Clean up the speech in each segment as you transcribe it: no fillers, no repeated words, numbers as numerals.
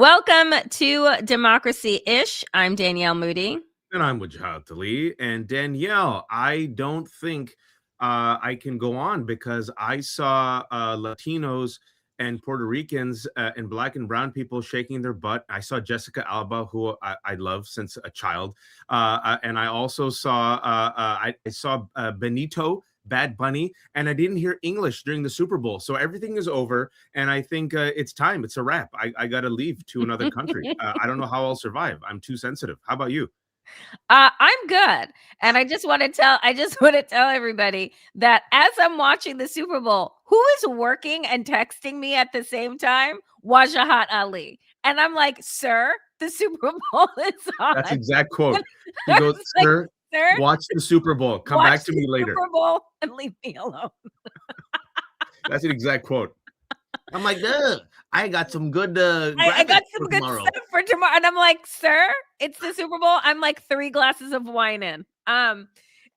Welcome to Democracy-ish. I'm Danielle Moody. And I'm Wajahat Ali. And Danielle, I don't think I can go on because I saw Latinos and Puerto Ricans and Black and brown people shaking their butt. I saw Jessica Alba, who I love since a child. And I also saw I saw Benito, Bad Bunny, and I didn't hear English during the Super Bowl. So everything is over. And I think it's time. It's a wrap. I got to leave to another country. I don't know how I'll survive. I'm too sensitive. How about you? I'm good. And I just want to tell everybody that as I'm watching the Super Bowl, who is working and texting me at the same time? Wajahat Ali. And I'm like, sir, the Super Bowl is on. That's the exact quote. He goes, sir, watch the Super Bowl. Come back to me later. Super Bowl and leave me alone. That's an exact quote. I'm like, I got some good I got some good stuff for tomorrow. And I'm like, sir, it's the Super Bowl. I'm like 3 glasses of wine in.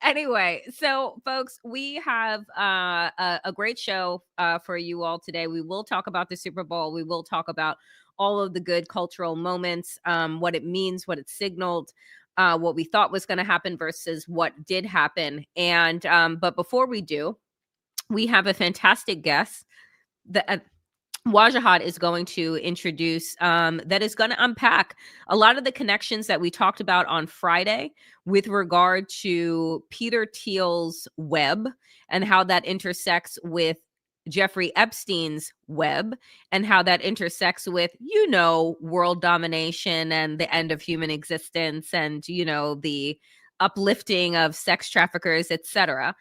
Anyway, so folks, we have a great show for you all today. We will talk about the Super Bowl. We will talk about all of the good cultural moments, what it means, what it signaled, what we thought was going to happen versus what did happen. And but before we do, we have a fantastic guest that Wajahat is going to introduce that is going to unpack a lot of the connections that we talked about on Friday with regard to Peter Thiel's web and how that intersects with Jeffrey Epstein's web and how that intersects with, world domination and the end of human existence and, the uplifting of sex traffickers, etc.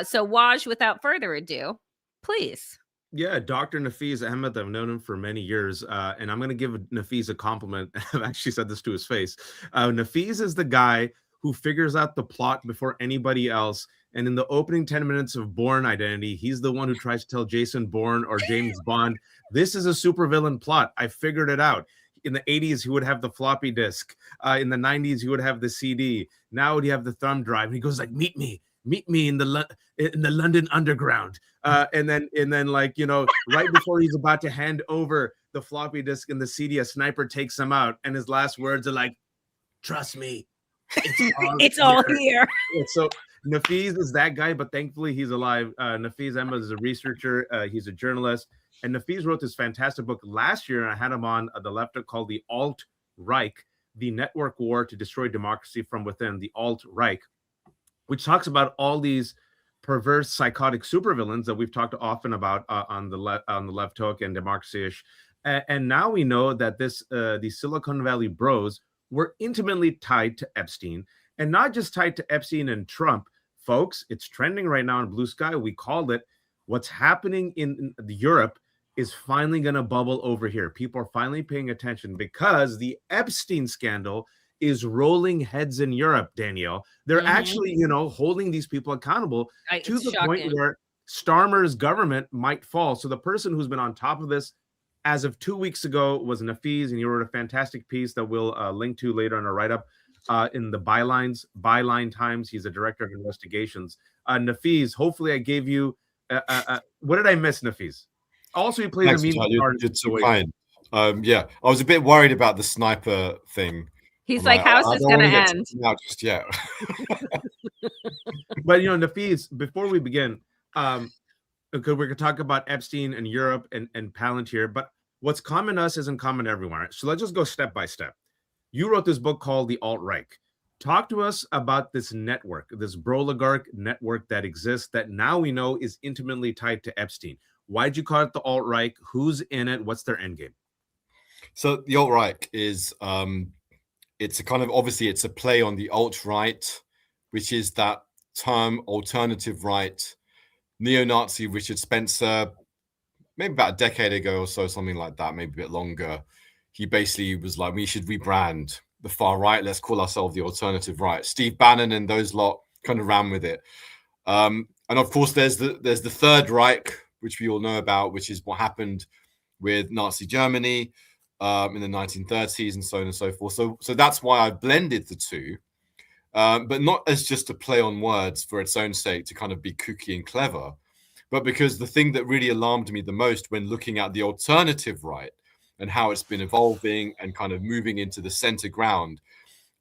So Waj, without further ado, please. Yeah, Dr. Nafeez Ahmed, I've known him for many years, and I'm going to give Nafeez a compliment. I've actually said this to his face. Nafeez is the guy who figures out the plot before anybody else. And in the opening 10 minutes of Bourne Identity, he's the one who tries to tell Jason Bourne or James Bond, this is a supervillain plot. I figured it out. In the 80s, he would have the floppy disk. In the 90s, he would have the CD. Now he'd have the thumb drive. And he goes like, meet me in the London Underground. And then like, right before he's about to hand over the floppy disk and the CD, a sniper takes him out. And his last words are like, trust me, it's all here. So Nafeez is that guy, but thankfully he's alive. Nafeez Ahmed is a researcher. He's a journalist. And Nafeez wrote this fantastic book last year. And I had him on the left called the Alt-Reich, the network war to destroy democracy from within, the Alt-Reich, which talks about all these perverse, psychotic supervillains that we've talked often about on the left hook and Democracy-ish. And now we know that the Silicon Valley bros were intimately tied to Epstein, and not just tied to Epstein and Trump. Folks, it's trending right now in Blue Sky. We called it. What's happening in Europe is finally going to bubble over here. People are finally paying attention because the Epstein scandal is rolling heads in Europe, Danielle. They're actually, holding these people accountable to the point where Starmer's government might fall. So the person who's been on top of this as of 2 weeks ago was Nafeez, and he wrote a fantastic piece that we'll link to later in a write-up in the Byline Times. He's a director of investigations. Nafeez, hopefully I gave you, what did I miss, Nafeez? Also, he plays a meme card. You're too kind. Yeah, I was a bit worried about the sniper thing. He's like, how's this going to end? Now, just yet. But, Nafeez, before we begin, we're going to talk about Epstein and Europe and Palantir, but what's common to us isn't common to everyone. Right? So let's just go step by step. You wrote this book called The Alt-Reich. Talk to us about this network, this broligarch network that exists that now we know is intimately tied to Epstein. Why'd you call it the Alt-Reich? Who's in it? What's their endgame? So the Alt-Reich is... it's a kind of, obviously, it's a play on the alt-right, which is that term, alternative right, neo-Nazi Richard Spencer, maybe about a decade ago or so, something like that, maybe a bit longer. He basically was like, we should rebrand the far right. Let's call ourselves the alternative right. Steve Bannon and those lot kind of ran with it. And of course, there's the Third Reich, which we all know about, which is what happened with Nazi Germany in the 1930s and so on and so forth. So that's why I blended the two, but not as just a play on words for its own sake to kind of be kooky and clever, but because the thing that really alarmed me the most when looking at the alternative right and how it's been evolving and kind of moving into the center ground,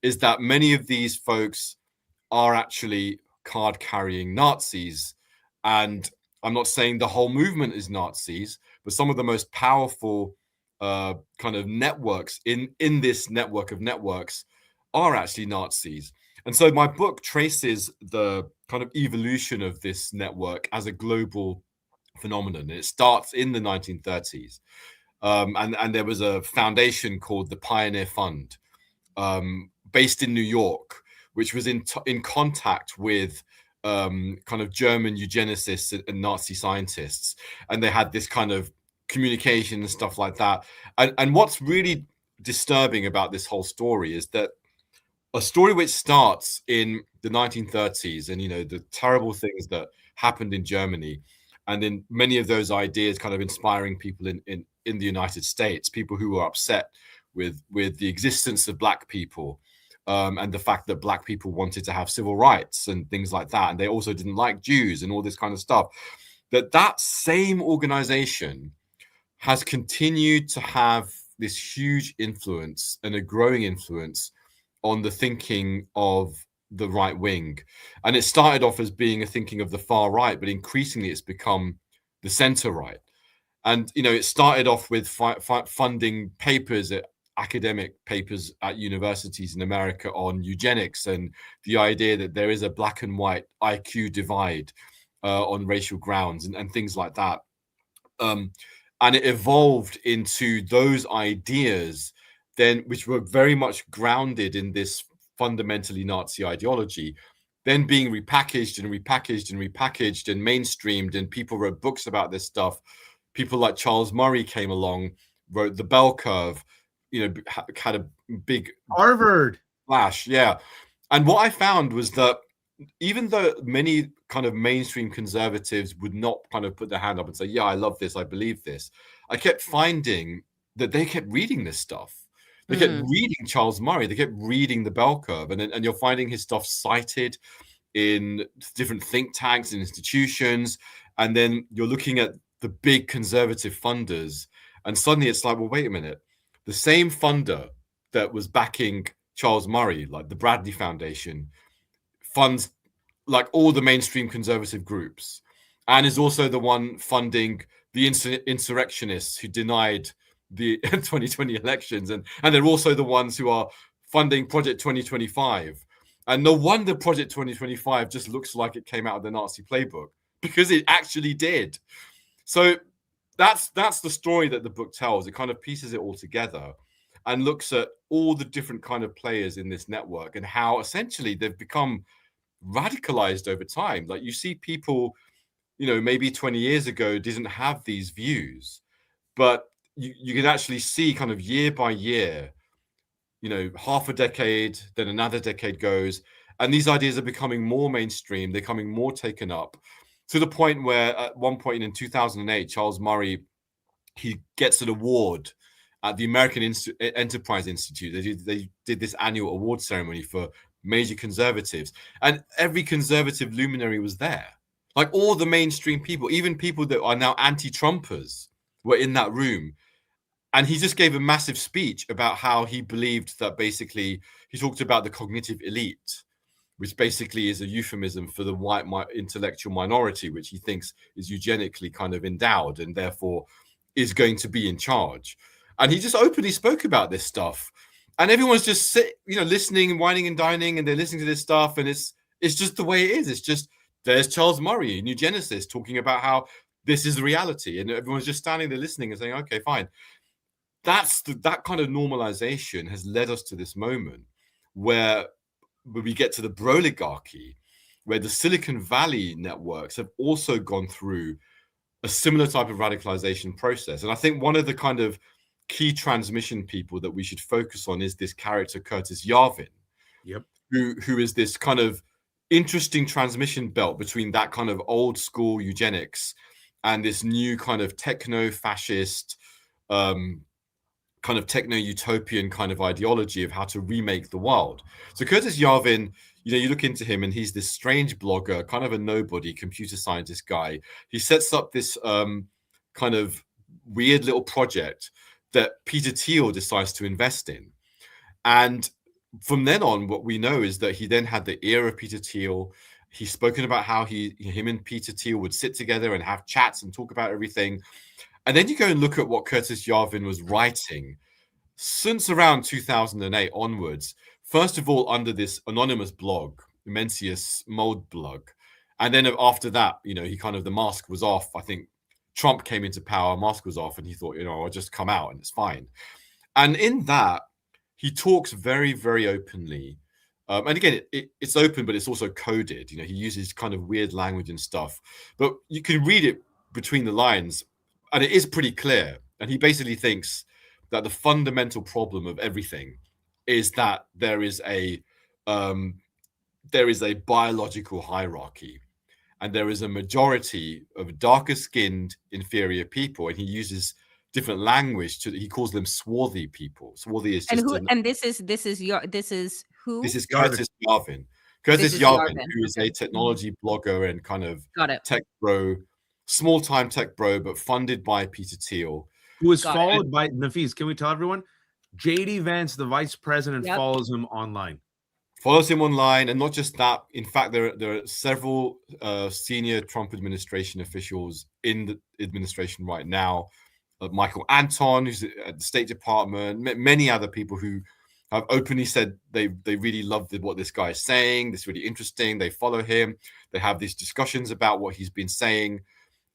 is that many of these folks are actually card-carrying Nazis. And I'm not saying the whole movement is Nazis, but some of the most powerful kind of networks in this network of networks are actually Nazis. And so my book traces the kind of evolution of this network as a global phenomenon. It starts in the 1930s. And there was a foundation called the Pioneer Fund, based in New York, which was in contact with kind of German eugenicists and Nazi scientists. And they had this kind of communication and stuff like that. And what's really disturbing about this whole story is that a story which starts in the 1930s and, you know, the terrible things that happened in Germany, and then many of those ideas kind of inspiring people in the United States, people who were upset with the existence of Black people, and the fact that Black people wanted to have civil rights and things like that. And they also didn't like Jews and all this kind of stuff. That same organization has continued to have this huge influence and a growing influence on the thinking of the right wing. And it started off as being a thinking of the far right, but increasingly it's become the center right. And, you know, it started off with funding papers, academic papers at universities in America on eugenics and the idea that there is a black and white IQ divide on racial grounds and things like that. And it evolved into those ideas then, which were very much grounded in this fundamentally Nazi ideology, then being repackaged and repackaged and repackaged and mainstreamed, and people wrote books about this stuff. People like Charles Murray came along, wrote The Bell Curve, you know, had a big Harvard flash. Yeah. And what I found was that even though many kind of mainstream conservatives would not kind of put their hand up and say, yeah, I love this, I believe this, I kept finding that they kept reading this stuff. They kept reading Charles Murray. They kept reading The Bell Curve. And you're finding his stuff cited in different think tanks and institutions. And then you're looking at the big conservative funders. And suddenly it's like, well, wait a minute. The same funder that was backing Charles Murray, like the Bradley Foundation, funds like all the mainstream conservative groups, and is also the one funding the insurrectionists who denied the 2020 elections, and they're also the ones who are funding Project 2025. And no wonder Project 2025 just looks like it came out of the Nazi playbook, because it actually did. So that's the story that the book tells. It kind of pieces it all together and looks at all the different kind of players in this network and how essentially they've become radicalized over time. Like you see people, you know, maybe 20 years ago didn't have these views, but you can actually see kind of year by year, you know, half a decade, then another decade goes, and these ideas are becoming more mainstream, they're becoming more taken up, to the point where at one point in 2008, Charles Murray, he gets an award at the American Enterprise Institute. They did this annual award ceremony for major conservatives, and every conservative luminary was there. Like all the mainstream people, even people that are now anti-Trumpers, were in that room. And he just gave a massive speech about how he believed that basically he talked about the cognitive elite, which basically is a euphemism for the white intellectual minority, which he thinks is eugenically kind of endowed and therefore is going to be in charge. And he just openly spoke about this stuff. And everyone's just listening and whining and dining, and they're listening to this stuff. And it's just the way it is. It's just, there's Charles Murray, a eugenicist, talking about how this is the reality. And everyone's just standing there listening and saying, okay, fine. That kind of normalization has led us to this moment where we get to the broligarchy, where the Silicon Valley networks have also gone through a similar type of radicalization process. And I think one of the kind of key transmission people that we should focus on is this character, Curtis Yarvin, who is this kind of interesting transmission belt between that kind of old school eugenics and this new kind of techno-fascist, kind of techno-utopian kind of ideology of how to remake the world. So Curtis Yarvin, you know, you look into him and he's this strange blogger, kind of a nobody, computer scientist guy. He sets up this kind of weird little project that Peter Thiel decides to invest in. And from then on, what we know is that he then had the ear of Peter Thiel. He's spoken about how him and Peter Thiel would sit together and have chats and talk about everything. And then you go and look at what Curtis Yarvin was writing since around 2008 onwards. First of all, under this anonymous blog, Mencius Mold blog. And then after that, he kind of, the mask was off. I think Trump came into power, mask was off, and he thought, I'll just come out and it's fine. And in that, he talks very, very openly. And again, it's open, but it's also coded. He uses kind of weird language and stuff. But you can read it between the lines, and it is pretty clear. And he basically thinks that the fundamental problem of everything is that there is a biological hierarchy, and there is a majority of darker-skinned, inferior people, and he uses different language he calls them swarthy people. Swarthy is just this is who? This is Curtis Yarvin. Curtis Yarvin, who is a technology blogger and kind of tech bro, small-time tech bro, but funded by Peter Thiel. Who is followed by Nafeez. Can we tell everyone? JD Vance, the vice president, follows him online. Follows him online, and not just that. In fact, there are several senior Trump administration officials in the administration right now. Michael Anton, who's at the State Department, many other people who have openly said they really love what this guy is saying. This is really interesting. They follow him. They have these discussions about what he's been saying.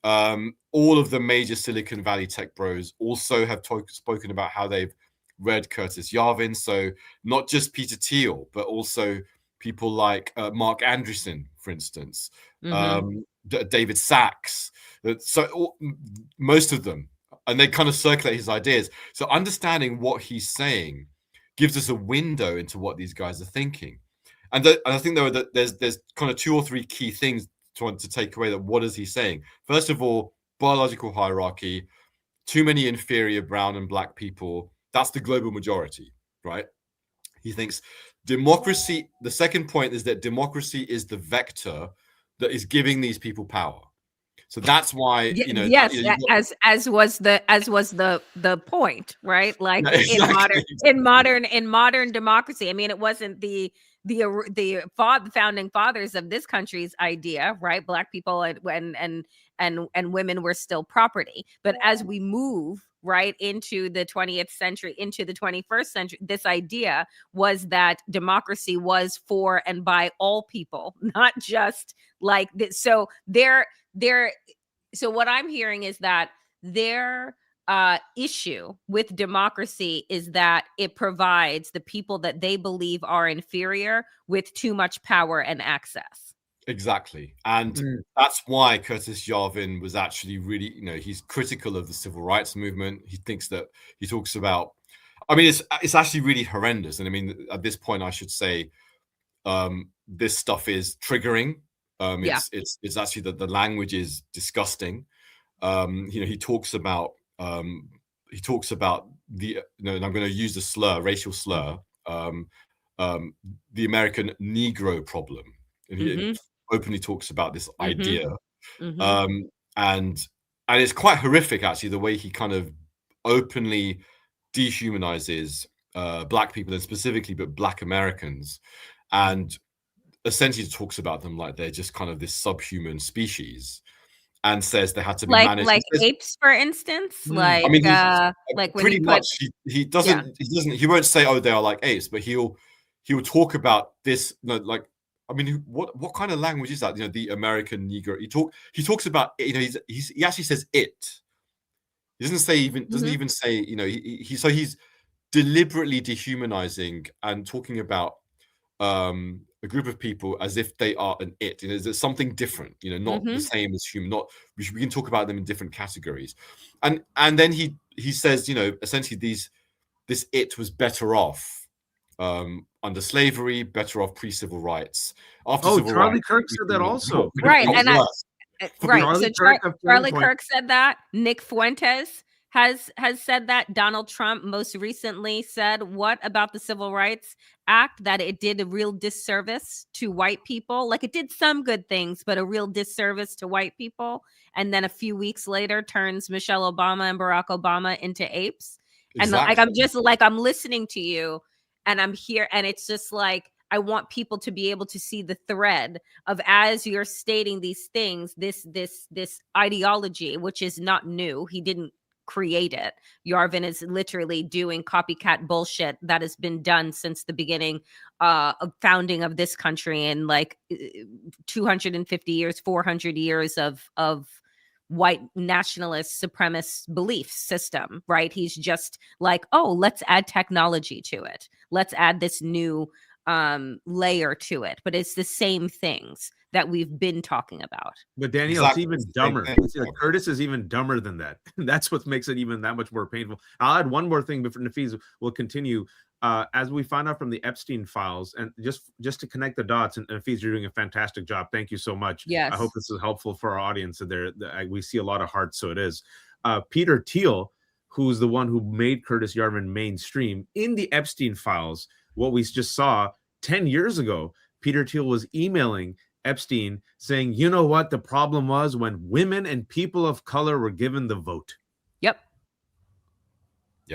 All of the major Silicon Valley tech bros also have spoken about how they've read Curtis Yarvin. So not just Peter Thiel, but also people like Mark Andreessen, for instance, David Sachs. So most of them. And they kind of circulate his ideas. So understanding what he's saying gives us a window into what these guys are thinking. And I think there's kind of 2 or 3 key things to take away. That what is he saying? First of all, biological hierarchy, too many inferior brown and black people. That's the global majority, right? He thinks democracy. The second point is that democracy is the vector that is giving these people power. So that's why, as was the point, right? Like in modern democracy. I mean, it wasn't the founding fathers of this country's idea, right? Black people and women were still property. But as we move right into the 20th century, into the 21st century, this idea was that democracy was for and by all people, not just like this. So so what I'm hearing is that their issue with democracy is that it provides the people that they believe are inferior with too much power and access. Exactly. And that's why Curtis Yarvin was actually really, he's critical of the civil rights movement. He thinks that he talks about, I mean, it's actually really horrendous. And I mean, at this point, I should say this stuff is triggering. It's actually that the language is disgusting. He talks about the, and I'm going to use the slur, racial slur, the American Negro problem. And he openly talks about this idea. And it's quite horrific, actually, the way he kind of openly dehumanizes black people, and specifically, but black Americans, and essentially talks about them like they're just kind of this subhuman species, and says they had to be managed like apes, for instance. Like, I mean, like pretty much he won't say, oh, they are like apes, but he will talk about this, like, I mean, what kind of language is that? The American Negro. He talks about, he actually says it. He doesn't even say, he's deliberately dehumanizing and talking about a group of people as if they are an it. There's something different, not the same as human. Not we can talk about them in different categories, and then he says, essentially this it was better off under slavery, better off pre-civil rights. After Charlie Kirk said that also, right? And Charlie Kirk said that. Nick Fuentes has said that. Donald Trump most recently said, what about the Civil Rights Act? That it did a real disservice to white people. Like, it did some good things, but a real disservice to white people. And then a few weeks later turns Michelle Obama and Barack Obama into apes. And like, I'm just like, I'm listening to you and I'm here, and it's just like, I want people to be able to see the thread of, as you're stating these things, this ideology, which is not new. He didn't create it. Yarvin is literally doing copycat bullshit that has been done since the beginning of founding of this country, and like 250 years, 400 years of white nationalist supremacist belief system, right? He's just like, oh, let's add technology to it. Let's add this new layer to it. But it's the same things that we've been talking about. But Danielle, it's even dumber. Curtis is even dumber than that. That's what makes it even that much more painful. I'll add one more thing before Nafeez will continue. As we find out from the Epstein files, and just to connect the dots, and Nafeez, you're doing a fantastic job. Thank you so much. Yes. I hope this is helpful for our audience. We see a lot of hearts, so it is. Peter Thiel, who's the one who made Curtis Yarvin mainstream in the Epstein files, what we just saw 10 years ago, Peter Thiel was emailing Epstein saying, you know what the problem was when women and people of color were given the vote. Yep.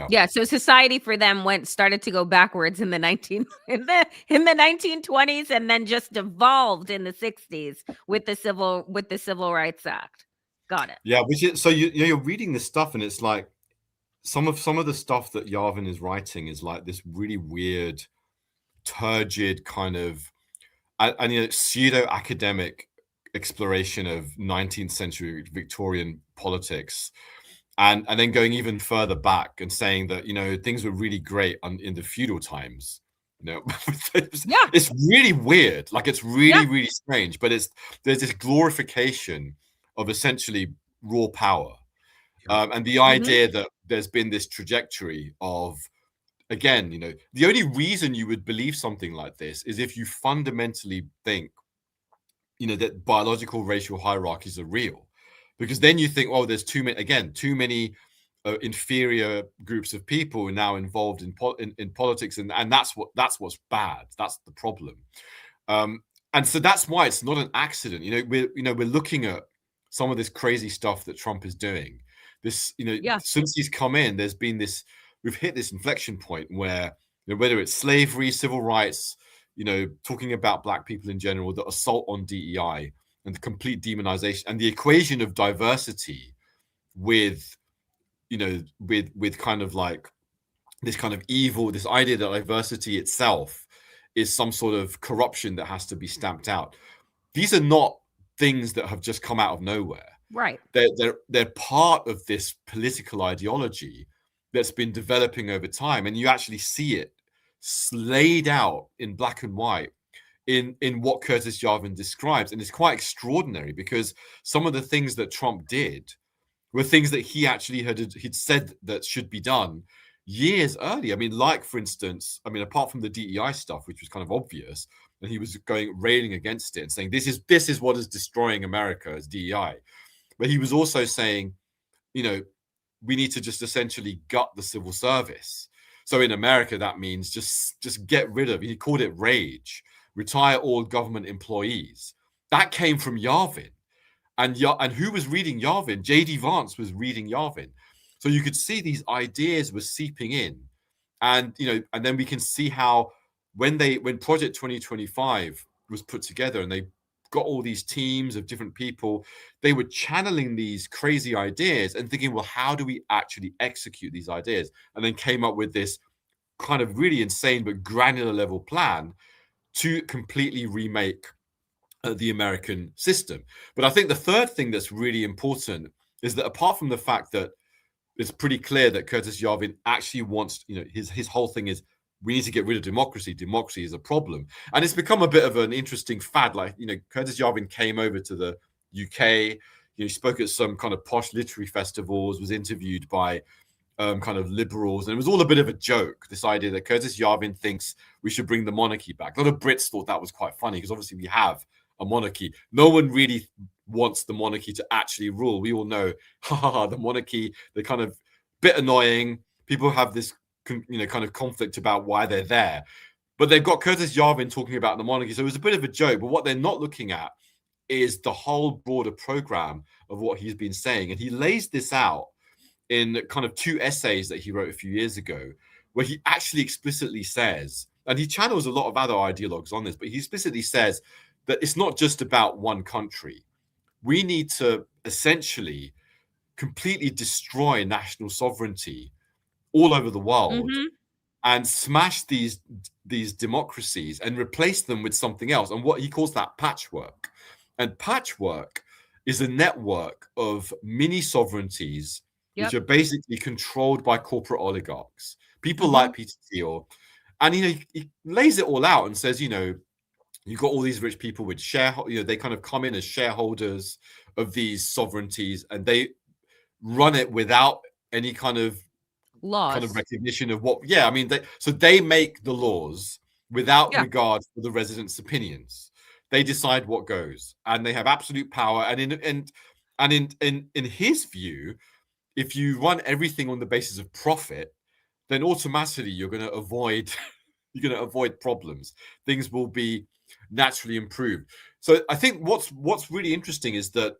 Yeah. So society for them started to go backwards in the 1920s, and then just evolved in the 60s with the Civil Rights Act. Got it. Yeah, which is, so you're reading this stuff, and it's like some of the stuff that Yarvin is writing is like this really weird, turgid kind of and pseudo academic exploration of 19th century Victorian politics. And then going even further back and saying that, things were really great in the feudal times. It's really weird. Like, it's really, really strange. But there's this glorification of essentially raw power. And the idea that there's been this trajectory of, again, the only reason you would believe something like this is if you fundamentally think, that biological racial hierarchies are real. Because then you think, oh, there's too many inferior groups of people now involved in politics, and that's what's bad. That's the problem, and so that's why it's not an accident. We're looking at some of this crazy stuff that Trump is doing. This, since he's come in, there's been we've hit this inflection point where whether it's slavery, civil rights, talking about Black people in general, the assault on DEI. And the complete demonization and the equation of diversity with kind of like this kind of evil, this idea that diversity itself is some sort of corruption that has to be stamped out. These are not things that have just come out of nowhere. Right. They're part of this political ideology that's been developing over time. And you actually see it laid out in black and white in what Curtis Yarvin describes. And it's quite extraordinary because some of the things that Trump did were things that he actually he'd said that should be done years earlier. I mean, like, for instance, apart from the DEI stuff, which was kind of obvious, and he was railing against it and saying, this is what is destroying America, as DEI. But he was also saying, we need to just essentially gut the civil service. So in America, that means just get rid of, he called it rage, retire all government employees. That came from Yarvin. And who was reading Yarvin? J.D. Vance was reading Yarvin. So you could see these ideas were seeping in. And, and then we can see how when Project 2025 was put together and they got all these teams of different people, they were channeling these crazy ideas and thinking, well, how do we actually execute these ideas? And then came up with this kind of really insane but granular level plan to completely remake the American system. But I think the third thing that's really important is that apart from the fact that it's pretty clear that Curtis Yarvin actually wants, his whole thing is, we need to get rid of democracy. Democracy is a problem. And it's become a bit of an interesting fad. Like, Curtis Yarvin came over to the UK, he spoke at some kind of posh literary festivals, was interviewed by kind of liberals. And it was all a bit of a joke, this idea that Curtis Yarvin thinks we should bring the monarchy back. A lot of Brits thought that was quite funny because obviously we have a monarchy. No one really wants the monarchy to actually rule. We all know, the monarchy, they're kind of bit annoying. People have this, kind of conflict about why they're there. But they've got Curtis Yarvin talking about the monarchy. So it was a bit of a joke. But what they're not looking at is the whole broader program of what he's been saying. And he lays this out in kind of 2 essays that he wrote a few years ago, where he actually explicitly says, and he channels a lot of other ideologues on this, but he explicitly says that it's not just about one country. We need to essentially completely destroy national sovereignty all over the world and smash these democracies and replace them with something else. And what he calls that patchwork. And patchwork is a network of mini sovereignties, which are basically controlled by corporate oligarchs, people like Peter Thiel. And he lays it all out and says, you've got all these rich people with they kind of come in as shareholders of these sovereignties, and they run it without any kind of laws, kind of recognition of what. Yeah, I mean, they make the laws without regard for the residents' opinions. They decide what goes, and they have absolute power. And in his view, if you run everything on the basis of profit, then automatically you're going to avoid problems. Things will be naturally improved. So I think what's really interesting is that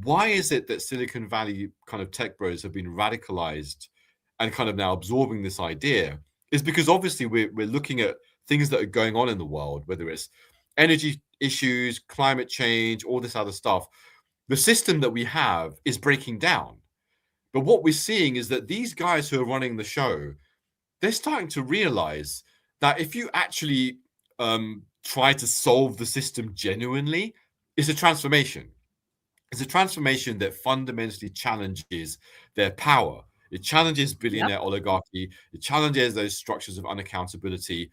why is it that Silicon Valley kind of tech bros have been radicalized and kind of now absorbing this idea is because obviously we're looking at things that are going on in the world, whether it's energy issues, climate change, all this other stuff. The system that we have is breaking down. But what we're seeing is that these guys who are running the show, they're starting to realize that if you actually try to solve the system genuinely, it's a transformation. It's a transformation that fundamentally challenges their power. It challenges billionaire oligarchy. It challenges those structures of unaccountability.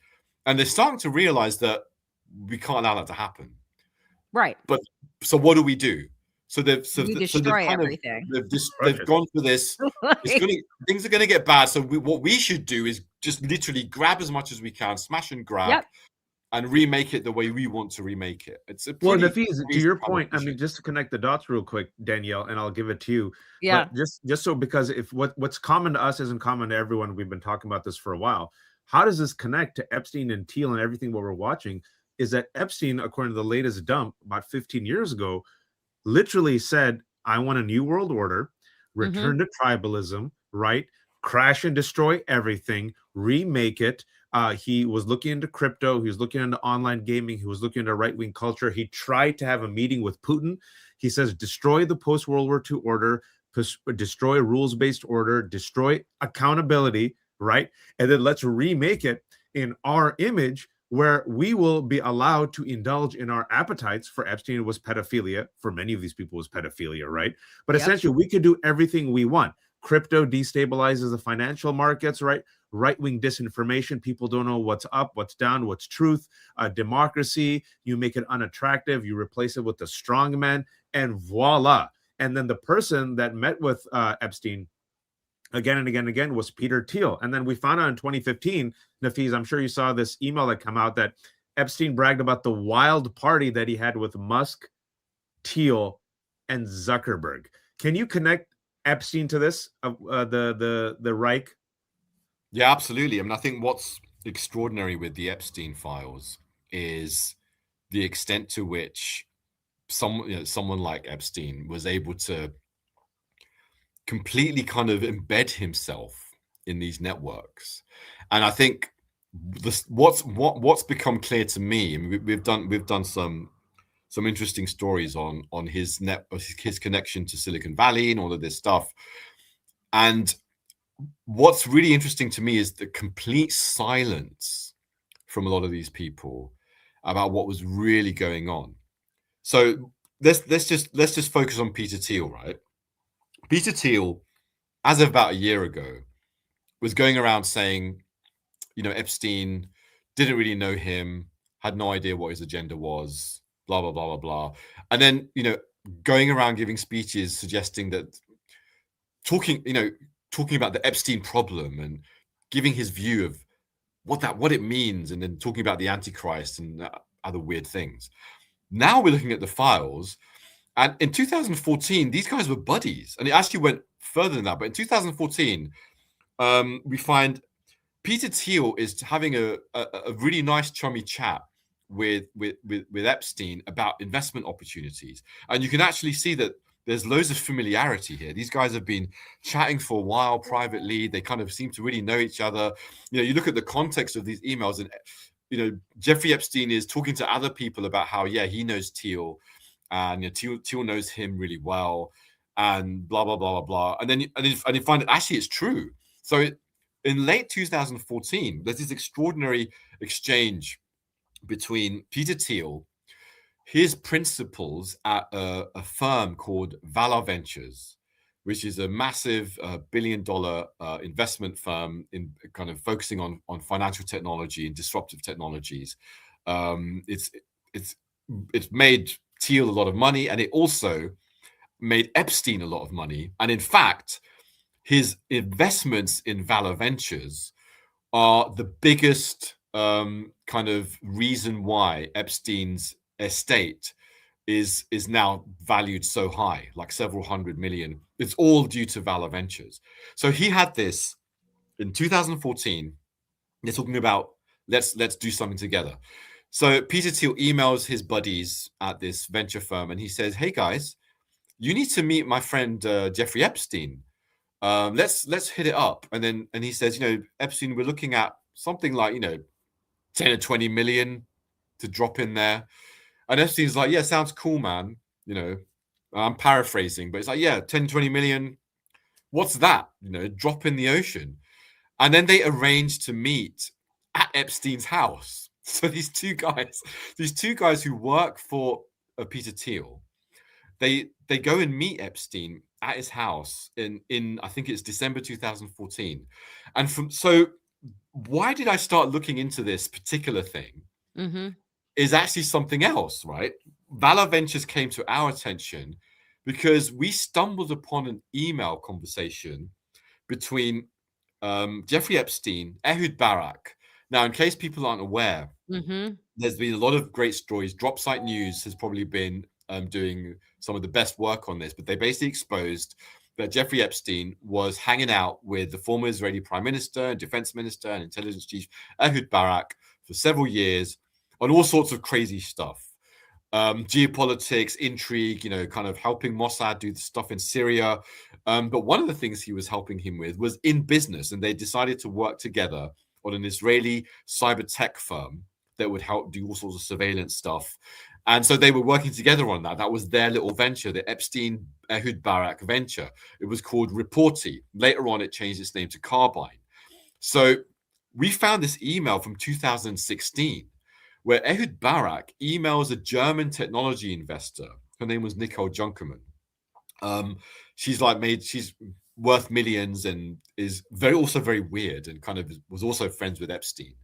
And they're starting to realize that we can't allow that to happen. Right. But so what do we do? So they've destroy everything. They've gone for this. Things are going to get bad. So what we should do is just literally grab as much as we can, smash and grab, and remake it the way we want to remake it. It's a Nafeez, to your point, I mean, just to connect the dots real quick, Danielle, and I'll give it to you. Yeah. But just so, because if what's common to us isn't common to everyone, we've been talking about this for a while. How does this connect to Epstein and Thiel and everything what we're watching? Is that Epstein, according to the latest dump about 15 years ago, literally said, I want a new world order, return to tribalism, right? Crash and destroy everything, remake it. He was looking into crypto. He was looking into online gaming. He was looking into right-wing culture. He tried to have a meeting with Putin. He says, destroy the post-World War II order, destroy rules-based order, destroy accountability, right? And then let's remake it in our image, where we will be allowed to indulge in our appetites. For Epstein, it was pedophilia. For many of these people, it was pedophilia, right? But essentially, we could do everything we want. Crypto destabilizes the financial markets, right? Right-wing disinformation. People don't know what's up, what's down, what's truth. Democracy, you make it unattractive. You replace it with the strong man, and voila. And then the person that met with Epstein again and again and again was Peter Thiel. And then we found out in 2015, Nafeez, I'm sure you saw this email that came out that Epstein bragged about the wild party that he had with Musk, Thiel, and Zuckerberg. Can you connect Epstein to this, the Reich? Yeah, absolutely. I mean, I think what's extraordinary with the Epstein files is the extent to which someone like Epstein was able to completely kind of embed himself in these networks. And I think what's become clear to me, and we've done some interesting stories on his connection to Silicon Valley and all of this stuff. And what's really interesting to me is the complete silence from a lot of these people about what was really going on. So let's just focus on Peter Thiel, right? Peter Thiel, as of about a year ago, was going around saying, Epstein didn't really know him, had no idea what his agenda was, blah, blah, blah, blah, blah. And then, going around giving speeches suggesting that talking about the Epstein problem and giving his view of what it means, and then talking about the Antichrist and other weird things. Now we're looking at the files. And in 2014, these guys were buddies. And it actually went further than that. But in 2014, we find Peter Thiel is having a really nice, chummy chat with Epstein about investment opportunities. And you can actually see that there's loads of familiarity here. These guys have been chatting for a while privately. They kind of seem to really know each other. You look at the context of these emails, and Jeffrey Epstein is talking to other people about how he knows Thiel, and Thiel knows him really well, and blah blah blah blah blah. And then you find that actually it's true. So in late 2014, there's this extraordinary exchange between Peter Thiel, his principals at a firm called Valor Ventures, which is a massive billion-dollar investment firm in kind of focusing on financial technology and disruptive technologies. It's made Thiel a lot of money, and it also made Epstein a lot of money. And in fact, his investments in Valor Ventures are the biggest kind of reason why Epstein's estate is now valued so high, like several hundred million. It's all due to Valor Ventures. So he had this in 2014. They're talking about let's do something together. So Peter Thiel emails his buddies at this venture firm, and he says, "Hey guys, you need to meet my friend Jeffrey Epstein. Let's hit it up." And he says, Epstein, we're looking at something like 10 or 20 million to drop in there. And Epstein's like, "Yeah, sounds cool, man." I'm paraphrasing, but it's like, yeah, 10, 20 million. What's that? Drop in the ocean. And then they arrange to meet at Epstein's house. So these two guys who work for Peter Thiel, they go and meet Epstein at his house in I think it's December 2014. And so why did I start looking into this particular thing? Mm-hmm. Is actually something else, right? Valor Ventures came to our attention because we stumbled upon an email conversation between Jeffrey Epstein, Ehud Barak. Now, in case people aren't aware, there's been a lot of great stories. Dropsite News has probably been doing some of the best work on this, but they basically exposed that Jeffrey Epstein was hanging out with the former Israeli prime minister and defense minister and intelligence chief Ehud Barak for several years on all sorts of crazy stuff. Geopolitics, intrigue, kind of helping Mossad do stuff in Syria. But one of the things he was helping him with was in business, and they decided to work together on an Israeli cyber tech firm that would help do all sorts of surveillance stuff. And so they were working together on that. That was their little venture, the Epstein Ehud Barak venture. It was called Reporty. Later on, it changed its name to Carbine. So we found this email from 2016 where Ehud Barak emails a German technology investor. Her name was Nicole Junkermann. She's worth millions and is also very weird and kind of was also friends with Epstein.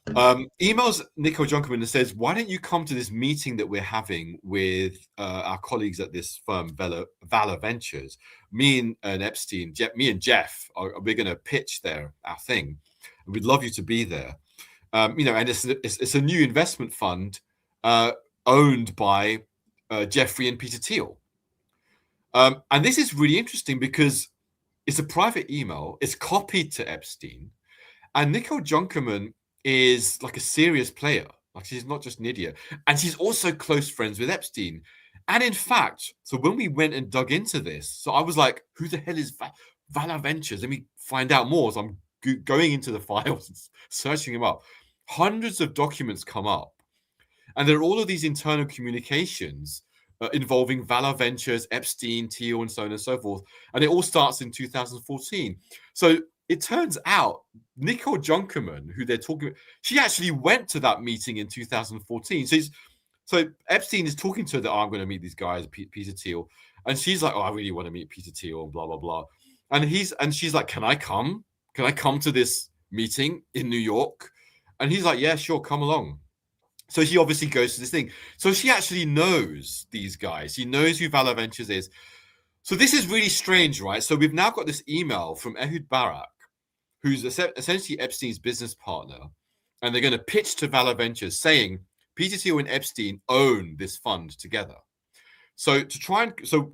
Emails Nicole Junkermann and says, "Why don't you come to this meeting that we're having with our colleagues at this firm, Valor Ventures? Me and Epstein, me and Jeff, we're going to pitch our thing. And we'd love you to be there." And it's a new investment fund owned by Jeffrey and Peter Thiel. And this is really interesting because it's a private email. It's copied to Epstein. And Nicole Junkermann is like a serious player. Like, she's not just an idiot. And she's also close friends with Epstein. And in fact, so when we went and dug into this, so I was like, who the hell is Valor Ventures? Let me find out more. So I'm going into the files and searching them up. Hundreds of documents come up. And there are all of these internal communications involving Valor Ventures, Epstein, Thiel, and so on and so forth. And it all starts in 2014. So it turns out Nicole Junkermann, who they're talking about, she actually went to that meeting in 2014. So Epstein is talking to her that, I'm going to meet these guys, Peter Thiel. And she's like, I really want to meet Peter Thiel, and blah, blah, blah. And she's like, can I come? Can I come to this meeting in New York? And he's like, yeah, sure, come along. So she obviously goes to this thing. So she actually knows these guys. She knows who Valor Ventures is. So this is really strange, right? So we've now got this email from Ehud Barak, who's essentially Epstein's business partner. And they're going to pitch to Valor Ventures saying Peter Thiel and Epstein own this fund together. So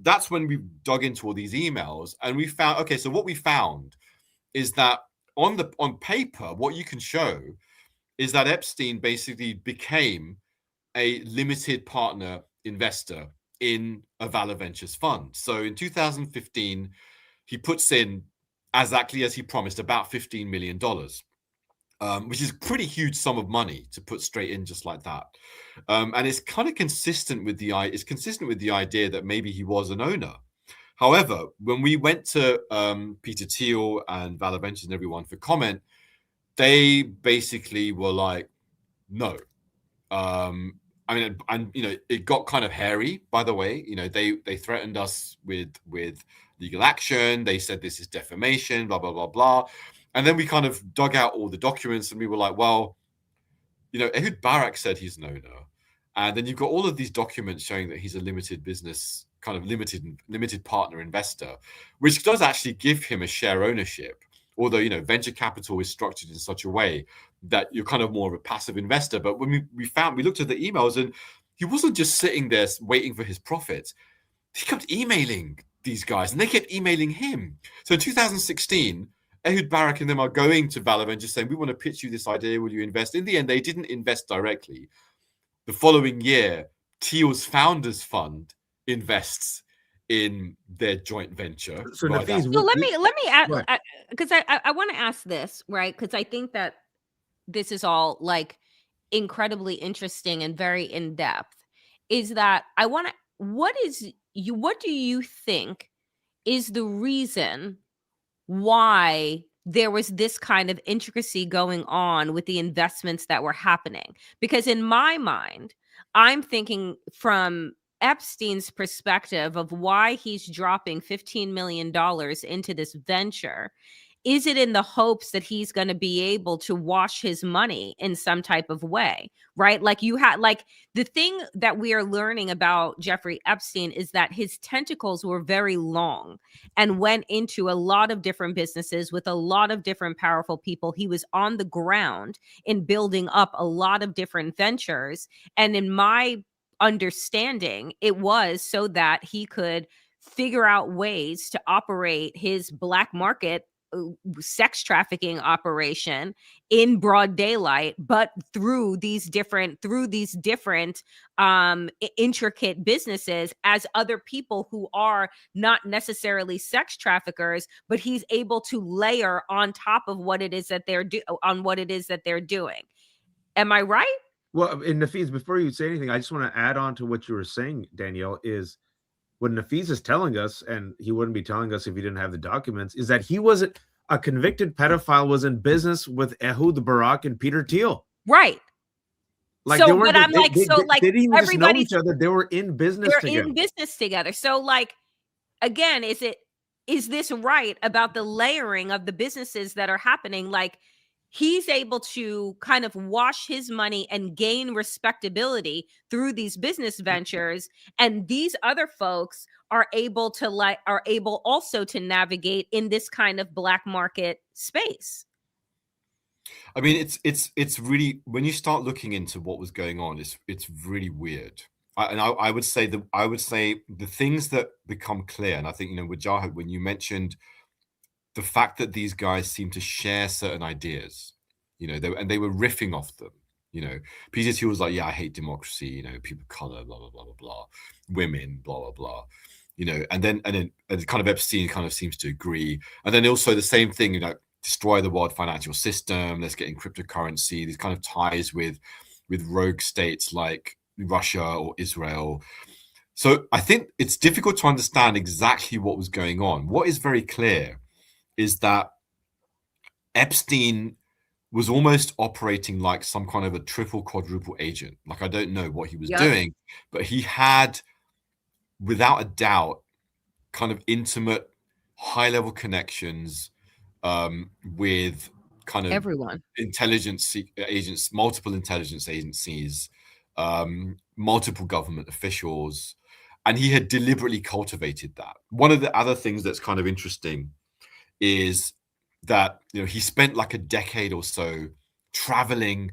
that's when we dug into all these emails and we found, okay, so what we found is that on paper, what you can show is that Epstein basically became a limited partner investor in a Valor Ventures fund. So in 2015, he puts in, exactly as he promised, about $15 million, which is a pretty huge sum of money to put straight in just like that. And it's kind of consistent with the idea that maybe he was an owner. However, when we went to Peter Thiel and Valor Ventures and everyone for comment, they basically were like, no. I mean, and it got kind of hairy, by the way. They threatened us with legal action. They said this is defamation, blah, blah, blah, blah. And then we kind of dug out all the documents and we were like, well, Ehud Barak said he's an owner. And then you've got all of these documents showing that he's a limited business, kind of limited partner investor, which does actually give him a share ownership. Although, venture capital is structured in such a way that you're kind of more of a passive investor. But when we looked at the emails, and he wasn't just sitting there waiting for his profits. He kept emailing these guys and they kept emailing him. So in 2016, Ehud Barak and them are going to Valor and just saying, we want to pitch you this idea. Will you invest? In the end, they didn't invest directly. The following year, Thiel's Founders Fund invests in their joint venture. So, right? So let me add, because I want to ask this, right? Because I think that this is all like incredibly interesting and very in depth. Is that what do you think is the reason why there was this kind of intricacy going on with the investments that were happening? Because in my mind, I'm thinking from Epstein's perspective of why he's dropping $15 million into this venture. Is it in the hopes that he's going to be able to wash his money in some type of way, right? Like the thing that we are learning about Jeffrey Epstein is that his tentacles were very long and went into a lot of different businesses with a lot of different powerful people. He was on the ground in building up a lot of different ventures. And in my understanding, it was so that he could figure out ways to operate his black market sex trafficking operation in broad daylight, but through these different intricate businesses as other people who are not necessarily sex traffickers, but he's able to layer on top of what it is that they're doing. Am I right? Well, in Nafeez, before you say anything, I just want to add on to what you were saying, Danielle, is what Nafeez is telling us, and he wouldn't be telling us if he didn't have the documents, is that he wasn't a convicted pedophile, was in business with Ehud Barak and Peter Thiel. Right. Like, so, they weren't, but I'm like, they didn't even just know each other. They were in business together. So, like, again, is this right about the layering of the businesses that are happening? Like, he's able to kind of wash his money and gain respectability through these business ventures, and these other folks are able also to navigate in this kind of black market space. I mean, it's really, when you start looking into what was going on, it's really weird. I would say the things that become clear, and I think, Wajahat, when you mentioned the fact that these guys seem to share certain ideas, they were riffing off them. Peter Thiel was like, yeah, I hate democracy, people of color, blah, blah, blah, blah, blah, women, blah, blah, blah, and then kind of Epstein kind of seems to agree. And then also the same thing, destroy the world financial system, let's get in cryptocurrency, these kind of ties with rogue states like Russia or Israel. So I think it's difficult to understand exactly what was going on. What is very clear is that Epstein was almost operating like some kind of a triple, quadruple agent. Like, I don't know what he was doing, but he had, without a doubt, kind of intimate, high-level connections with kind of everyone, intelligence agents, multiple intelligence agencies, multiple government officials, and he had deliberately cultivated that. One of the other things that's kind of interesting is that he spent like a decade or so traveling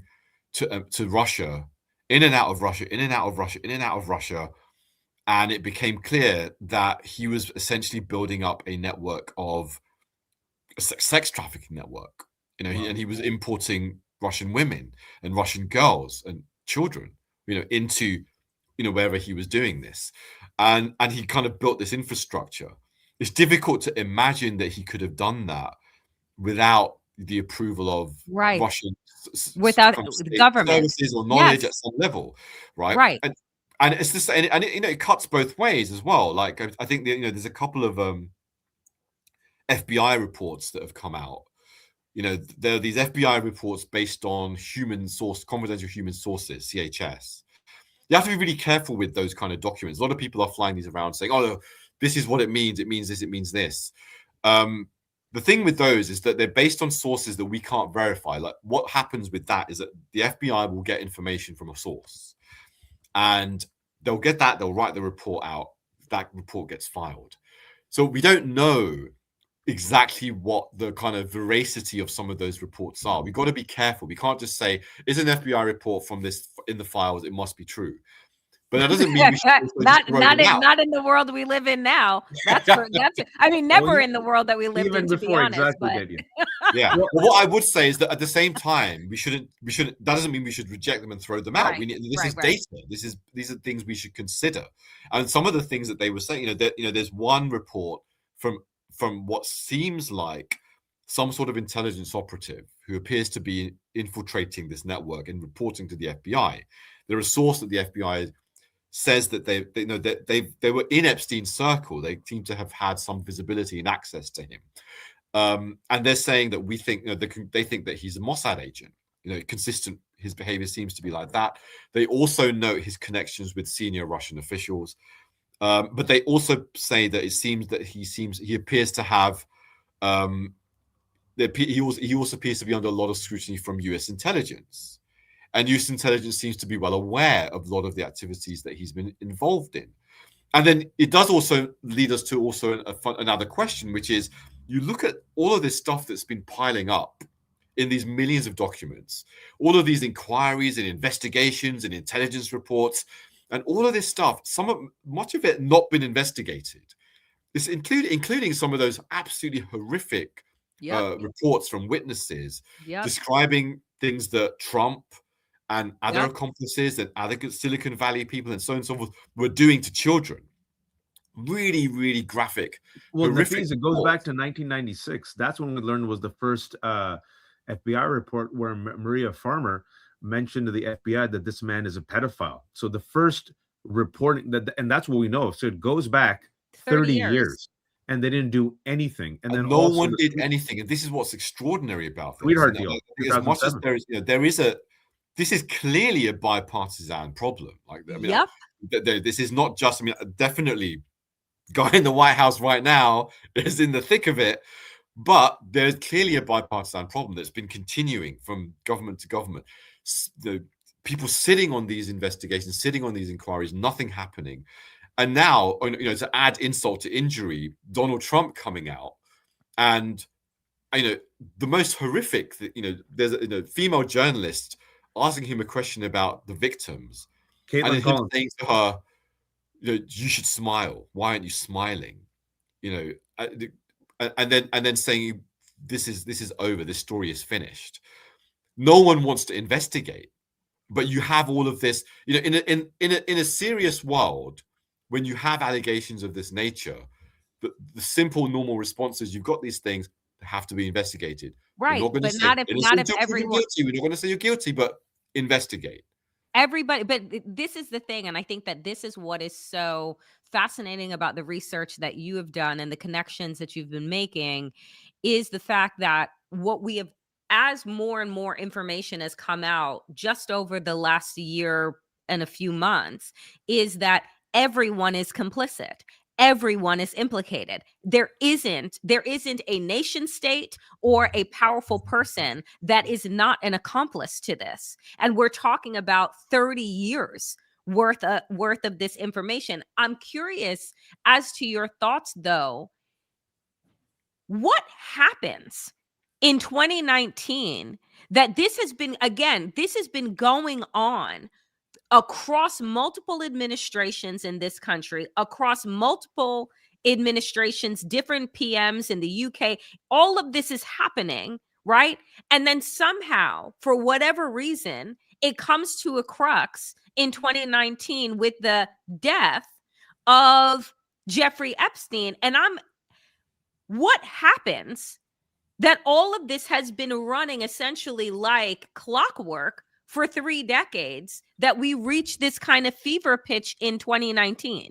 to Russia, in and out of Russia, in and out of Russia, in and out of Russia, and it became clear that he was essentially building up a network of a sex trafficking network. Wow. And he was importing Russian women and Russian girls and children, into wherever he was doing this, and he kind of built this infrastructure. It's difficult to imagine that he could have done that without the approval of Russian without the government services or knowledge at some level, right? And it's this, and it cuts both ways as well. Like I think that, there's a couple of FBI reports that have come out. There are these FBI reports based on confidential human sources, CHS. You have to be really careful with those kind of documents. A lot of people are flying these around saying, "Oh, this is what it means. It means this. It means this." The thing with those is that they're based on sources that we can't verify. Like what happens with that is that the FBI will get information from a source, and they'll get that. They'll write the report out. That report gets filed. So we don't know exactly what the kind of veracity of some of those reports are. We've got to be careful. We can't just say, "Is an FBI report from this in the files? It must be true." But that doesn't mean we should not in the world we live in now. I mean, never in the world that we lived in, to be honest. Yeah. Well, what I would say is that at the same time, we shouldn't. That doesn't mean we should reject them and throw them out. This is data. These are things we should consider. And some of the things that they were saying, there's one report from what seems like some sort of intelligence operative who appears to be infiltrating this network and reporting to the FBI. They're a source that the FBI says that they were in Epstein's circle. They seem to have had some visibility and access to him, and they're saying that we think they think that he's a Mossad agent. Consistent. His behavior seems to be like that. They also note his connections with senior Russian officials, but they also say that it seems that he appears to have. He also appears to be under a lot of scrutiny from U.S. intelligence. And U.S. intelligence seems to be well aware of a lot of the activities that he's been involved in. And then it does also lead us to another question, which is, you look at all of this stuff that's been piling up in these millions of documents, all of these inquiries and investigations and intelligence reports, and all of this stuff, much of it not been investigated. This including some of those absolutely horrific reports from witnesses describing things that Trump and other accomplices and other Silicon Valley people and so on and so forth were doing to children. Really, really graphic. Well, Nafeez, it goes back to 1996. That's when we learned was the first FBI report where Maria Farmer mentioned to the FBI that this man is a pedophile. So the first reporting and that's what we know. So it goes back 30 years. And they didn't do anything. And then no one did anything. And this is what's extraordinary about this. Sweetheart deal. As much as this is clearly a bipartisan problem. This is not just, definitely guy in the White House right now is in the thick of it, but there's clearly a bipartisan problem that's been continuing from government to government. The people sitting on these investigations, sitting on these inquiries, nothing happening. And now, to add insult to injury, Donald Trump coming out and, the most horrific, there's a female journalist asking him a question about the victims. Caitlin and him saying to her, you should smile. Why aren't you smiling? And then saying, this is over. This story is finished. No one wants to investigate, but you have all of this, in a serious world. When you have allegations of this nature, the simple, normal response is you've got these things that have to be investigated. Right, but not if everyone. Guilty. We're not going to say you're guilty, but investigate. Everybody, but this is the thing, and I think that this is what is so fascinating about the research that you have done and the connections that you've been making, is the fact that what we have, as more and more information has come out just over the last year and a few months, is that everyone is complicit. Everyone is implicated. There isn't a nation state or a powerful person that is not an accomplice to this. And we're talking about 30 years worth of this information. I'm curious as to your thoughts, though. What happens in 2019 that this has been going on across multiple administrations in this country, across multiple administrations, different PMs in the UK, all of this is happening, right? And then somehow, for whatever reason, it comes to a crux in 2019 with the death of Jeffrey Epstein. And what happens that all of this has been running essentially like clockwork for 3 decades, that we reach this kind of fever pitch in 2019?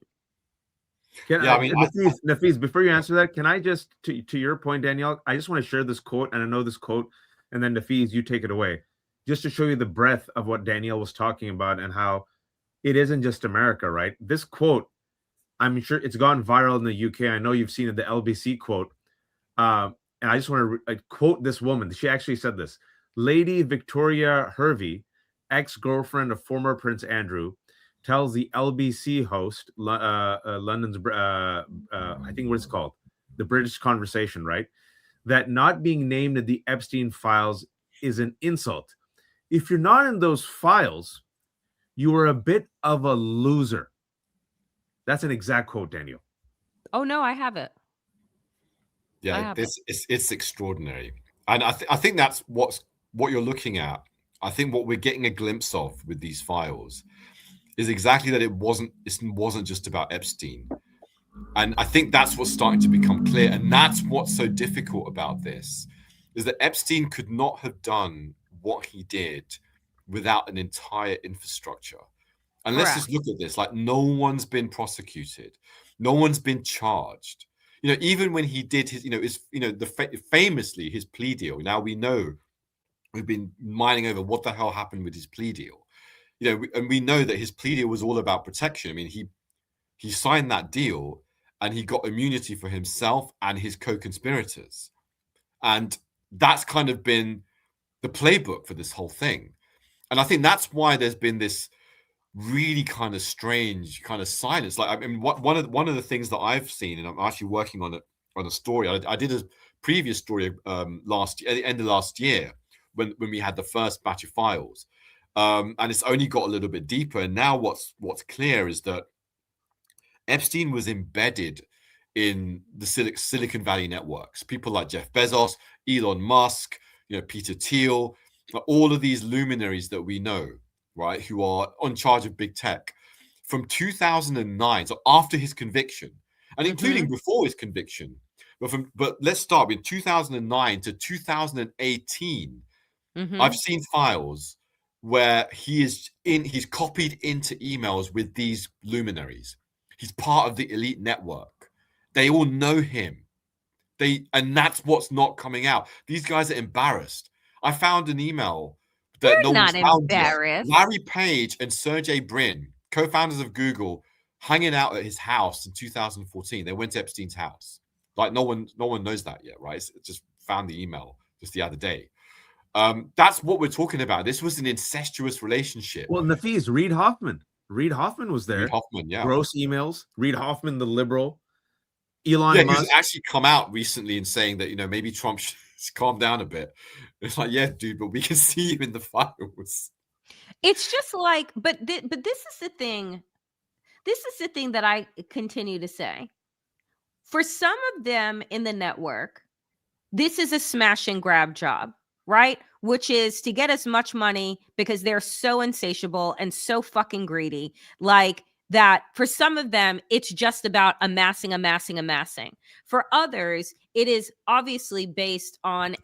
Nafeez, before you answer that, can I just, to your point, Danielle, I just want to share this quote, and I know this quote, and then Nafeez, you take it away, just to show you the breadth of what Danielle was talking about and how it isn't just America, right? This quote, I'm sure it's gone viral in the UK. I know you've seen it, the LBC quote. And I just want to quote this woman. She actually said this. Lady Victoria Hervey, ex-girlfriend of former Prince Andrew, tells the LBC host, London's, I think what it's called, the British Conversation, right, that not being named in the Epstein files is an insult. If you're not in those files, you are a bit of a loser. That's an exact quote, Daniel. Oh, no, I have it. Yeah, it's extraordinary. And I think that's what you're looking at. I think what we're getting a glimpse of with these files is exactly that it wasn't just about Epstein. And I think that's what's starting to become clear. And that's what's so difficult about this, is that Epstein could not have done what he did without an entire infrastructure. And let's just look at this. Like, no one's been prosecuted. No one's been charged. You know, even when he did his, famously his plea deal. Now we know, we've been mining over what the hell happened with his plea deal. You know, and we know that his plea deal was all about protection. I mean, he signed that deal and he got immunity for himself and his co-conspirators. And that's kind of been the playbook for this whole thing. And I think that's why there's been this really kind of strange kind of silence. Like, I mean, one of the things that I've seen, and I'm actually working on a story. I did a previous story at the end of last year when we had the first batch of files, and it's only got a little bit deeper. And now what's clear is that Epstein was embedded in the Silicon Valley networks. People like Jeff Bezos, Elon Musk, Peter Thiel, all of these luminaries that we know, right, who are on charge of big tech from 2009, so after his conviction, and including before his conviction. But let's start with 2009 to 2018. I've seen files where he's copied into emails with these luminaries. He's part of the elite network. They all know him. And that's what's not coming out. These guys are embarrassed. I found an email that They're not embarrassed. Larry Page and Sergey Brin, co-founders of Google, hanging out at his house in 2014. They went to Epstein's house. Like, no one knows that yet, right? It's just found the email just the other day. That's what we're talking about. This was an incestuous relationship. Well, Nafeez, Reid Hoffman was there. Reid Hoffman, yeah. Gross emails. Reid Hoffman, the liberal. Elon Musk. He's actually come out recently and saying that, maybe Trump should calm down a bit. It's like, yeah, dude, but we can see you in the files. It's just like, but this is the thing. This is the thing that I continue to say. For some of them in the network, this is a smash and grab job, right? Which is to get as much money because they're so insatiable and so fucking greedy. Like that, for some of them, it's just about amassing. For others, it is obviously based on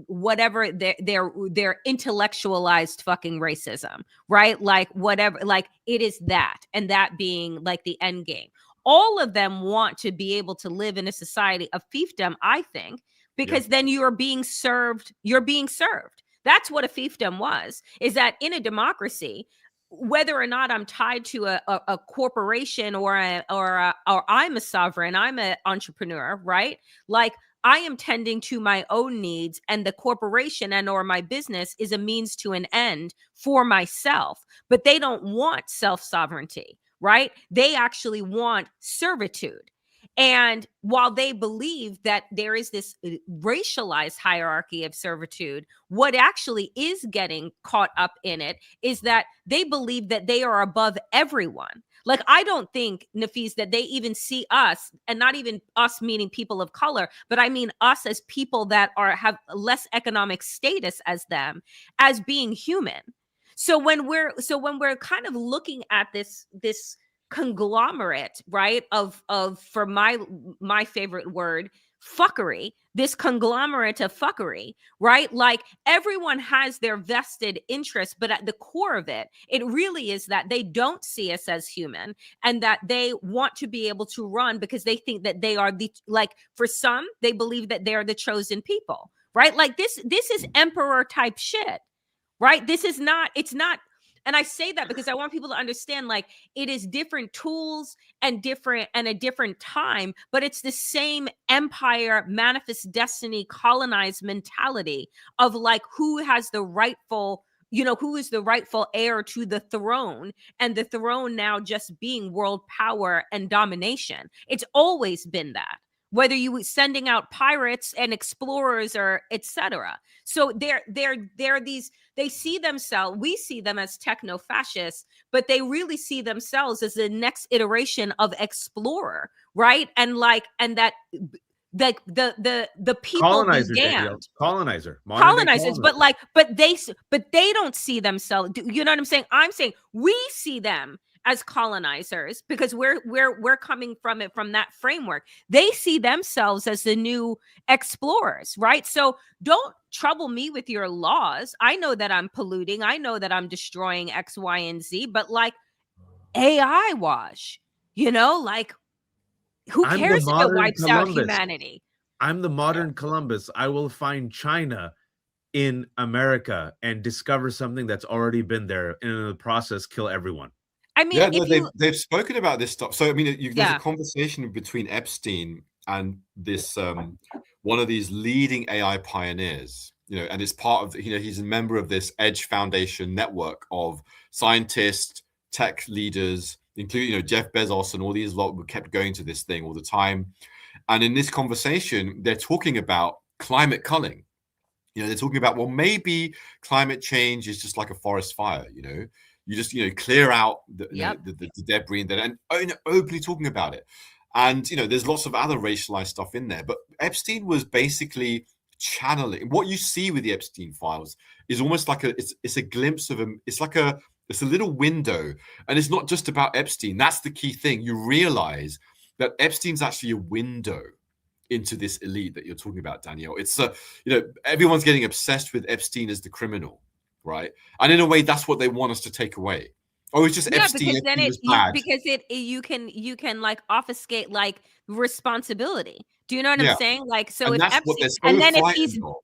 whatever their intellectualized fucking racism, right? Like whatever, like it is that, and that being like the end game. All of them want to be able to live in a society of fiefdom, I think, because then you're being served. That's what a fiefdom was, is that in a democracy, whether or not I'm tied to a corporation or I'm a sovereign, I'm an entrepreneur, right? Like I am tending to my own needs, and the corporation and or my business is a means to an end for myself. But they don't want self-sovereignty, right? They actually want servitude. And while they believe that there is this racialized hierarchy of servitude, what actually is getting caught up in it is that they believe that they are above everyone. Like, I don't think, Nafeez, that they even see us, and not even us meaning people of color, but I mean us as people that have less economic status as them, as being human. So when we're kind of looking at this conglomerate, right, of for my favorite word, fuckery, this conglomerate of fuckery, right? Like everyone has their vested interest, but at the core of it, it really is that they don't see us as human, and that they want to be able to run because they think that they are the, like, for some, they believe that they are the chosen people, right? Like this is emperor type shit, right? This is not, it's not. And I say that because I want people to understand, like, it is different tools and a different time, but it's the same empire, manifest destiny, colonized mentality of like who has the rightful, who is the rightful heir to the throne, and the throne now just being world power and domination. It's always been that, whether you sending out pirates and explorers or etc. So they're these, they see themselves, we see them as techno-fascists, but they really see themselves as the next iteration of explorer, right? And like, and that the people Colonizer, began colonizers, but they don't see themselves. You know what I'm saying? I'm saying we see them as colonizers because we're coming from it, from that framework. They see themselves as the new explorers, right? So don't trouble me with your laws. I know that I'm polluting, I know that I'm destroying X, Y, and Z, but like AI wash, like who cares if it wipes out humanity? I'm the modern Columbus. I will find China in America and discover something that's already been there, and in the process kill everyone. I mean, they've spoken about this stuff. So I mean, there's a conversation between Epstein and this one of these leading AI pioneers, and it's part of, he's a member of this Edge Foundation network of scientists, tech leaders, including Jeff Bezos and all these lot who kept going to this thing all the time. And in this conversation, they're talking about climate culling. They're talking about, well, maybe climate change is just like a forest fire. You just clear out the debris and openly talking about it. And there's lots of other racialized stuff in there. But Epstein was basically channeling what you see with the Epstein files is almost like it's a glimpse of him. It's a little window, and it's not just about Epstein. That's the key thing. You realize that Epstein's actually a window into this elite that you're talking about, Danielle. It's everyone's getting obsessed with Epstein as the criminal, right? And in a way, that's what they want us to take away. Oh, it's just Epstein. Because then you can like obfuscate like responsibility. Do you know what I'm saying? Like, so if Epstein, and then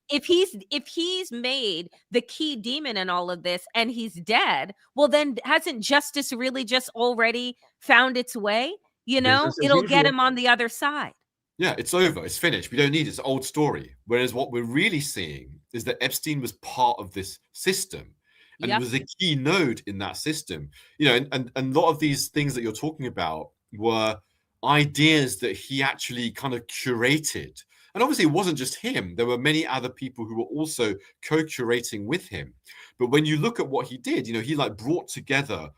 if he's made the key demon in all of this and he's dead, well, then hasn't justice really just already found its way? It'll get him on the other side. Yeah, it's over. It's finished. We don't need it. It's an old story. Whereas what we're really seeing is that Epstein was part of this system and was a key node in that system. And a lot of these things that you're talking about were ideas that he actually kind of curated. And obviously it wasn't just him. There were many other people who were also co-curating with him. But when you look at what he did, he like brought together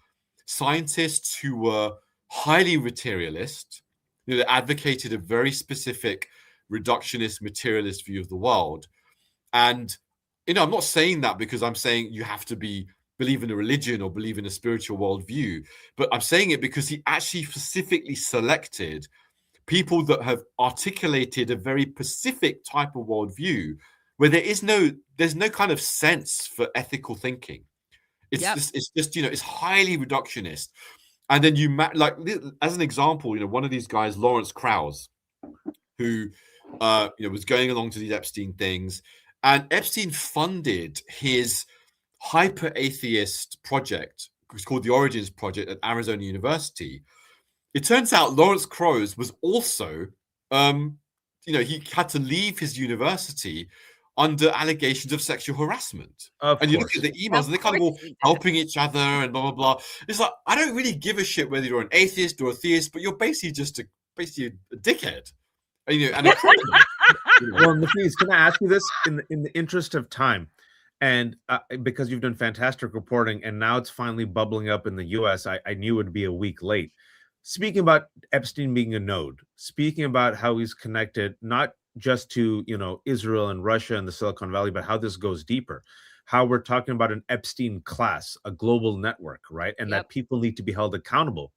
scientists who were highly materialist, that advocated a very specific reductionist, materialist view of the world. And, I'm not saying that because I'm saying you have to believe in a religion or believe in a spiritual worldview, but I'm saying it because he actually specifically selected people that have articulated a very specific type of worldview where there's no kind of sense for ethical thinking. It's just, it's highly reductionist. And then like, as an example, one of these guys, Lawrence Krauss, who, was going along to these Epstein things, and Epstein funded his hyper-atheist project. It's called the Origins Project at Arizona University. It turns out Lawrence Krauss was also, he had to leave his university under allegations of sexual harassment. And you look at the emails and they're kind of all helping each other and blah, blah, blah. It's like, I don't really give a shit whether you're an atheist or a theist, but you're basically just a dickhead. And Well, Nafeez, can I ask you this in the interest of time? And because you've done fantastic reporting and now it's finally bubbling up in the US, I knew it would be a week late. Speaking about Epstein being a node, speaking about how he's connected, not just to Israel and Russia and the Silicon Valley, but how this goes deeper. how we're talking about an Epstein class, a global network, right? And that people need to be held accountable.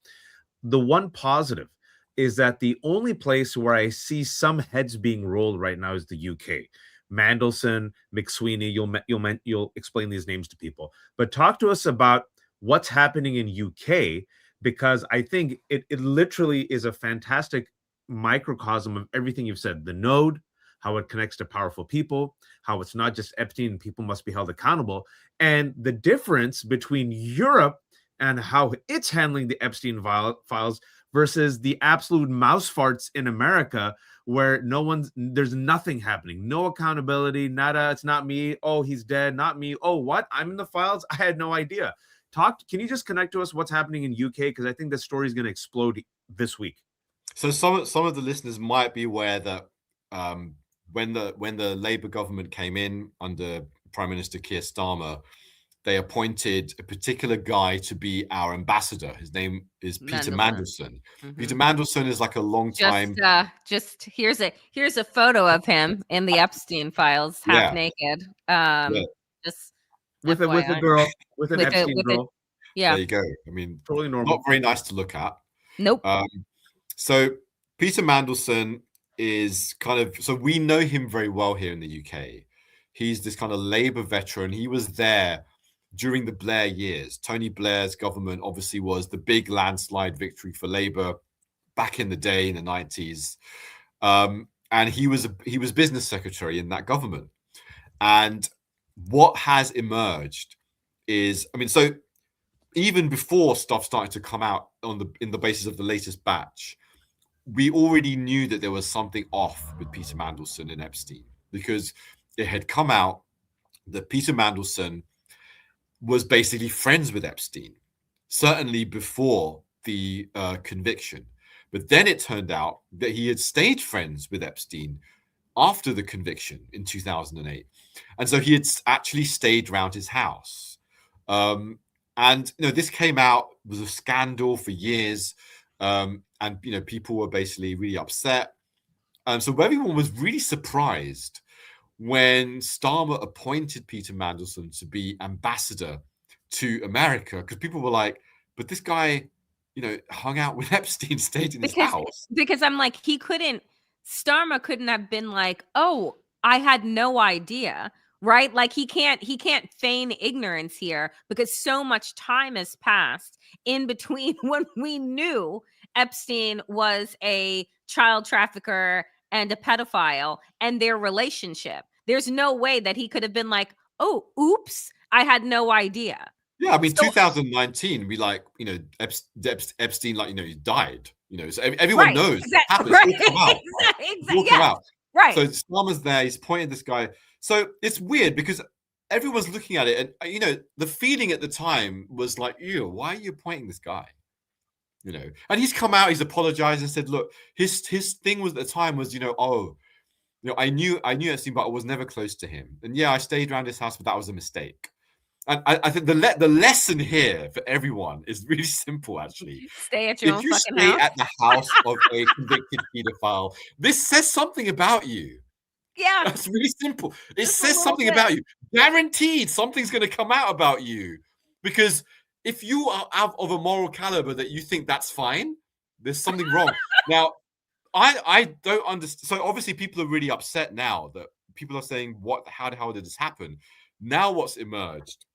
The one positive is that the only place where I see some heads being rolled right now is the UK. Mandelson, McSweeney, you'll explain these names to people. But talk to us about what's happening in UK, because I think it literally is a fantastic microcosm of everything you've said. The node, how it connects to powerful people, how it's not just Epstein, people must be held accountable, and the difference between Europe and how it's handling the Epstein files versus the absolute mouse farts in America, where there's nothing happening, no accountability, nada, it's not me, oh, he's dead, not me, oh, what, I'm in the files, I had no idea. Can you just connect to us what's happening in UK, because I think the story is going to explode this week. So some of the listeners might be aware that when the Labour government came in under Prime Minister Keir Starmer, they appointed a particular guy to be our ambassador. His name is Peter Mandelson. Peter Mandelson is like a long time. Just here's a photo of him in the Epstein files, half naked. Just with a girl, with an Epstein girl. Yeah, there you go. I mean, totally normal. Not very nice to look at. Nope. So Peter Mandelson is so we know him very well here in the UK. He's this kind of Labour veteran. He was there during the Blair years. Tony Blair's government obviously was the big landslide victory for Labour back in the day in the 90s. And he was business secretary in that government. And what has emerged is, so even before stuff started to come out in the basis of the latest batch, we already knew that there was something off with Peter Mandelson and Epstein, because it had come out that Peter Mandelson was basically friends with Epstein, certainly before the conviction. But then it turned out that he had stayed friends with Epstein after the conviction in 2008. And so he had actually stayed around his house. And this came out, was a scandal for years. And people were basically really upset. So everyone was really surprised when Starmer appointed Peter Mandelson to be ambassador to America, because people were like, but this guy, hung out with Epstein, stayed in his house. Because I'm like, Starmer couldn't have been like, oh, I had no idea, right? Like he can't feign ignorance here, because so much time has passed in between when we knew Epstein was a child trafficker and a pedophile and their relationship. There's no way that he could have been like, oh, oops, I had no idea. Yeah, 2019, we Epstein, he died. So everyone knows. Exactly. Right. So Starmer's there. He's pointing this guy. So it's weird because everyone's looking at it, and the feeling at the time was like, ew, why are you pointing this guy? And he's come out, he's apologized and said, look, his thing was at the time was, I knew Epstein, but I was never close to him. And yeah, I stayed around his house, but that was a mistake. And I think the lesson here for everyone is really simple, actually. Stay at your own fucking house. If you stay at the house of a convicted pedophile, this says something about you. Yeah. That's really simple. It says something about you. Guaranteed something's going to come out about you. Because if you are out of a moral caliber that you think that's fine, there's something wrong. Now, I don't understand. So obviously people are really upset now that people are saying, how did this happen? Now what's emerged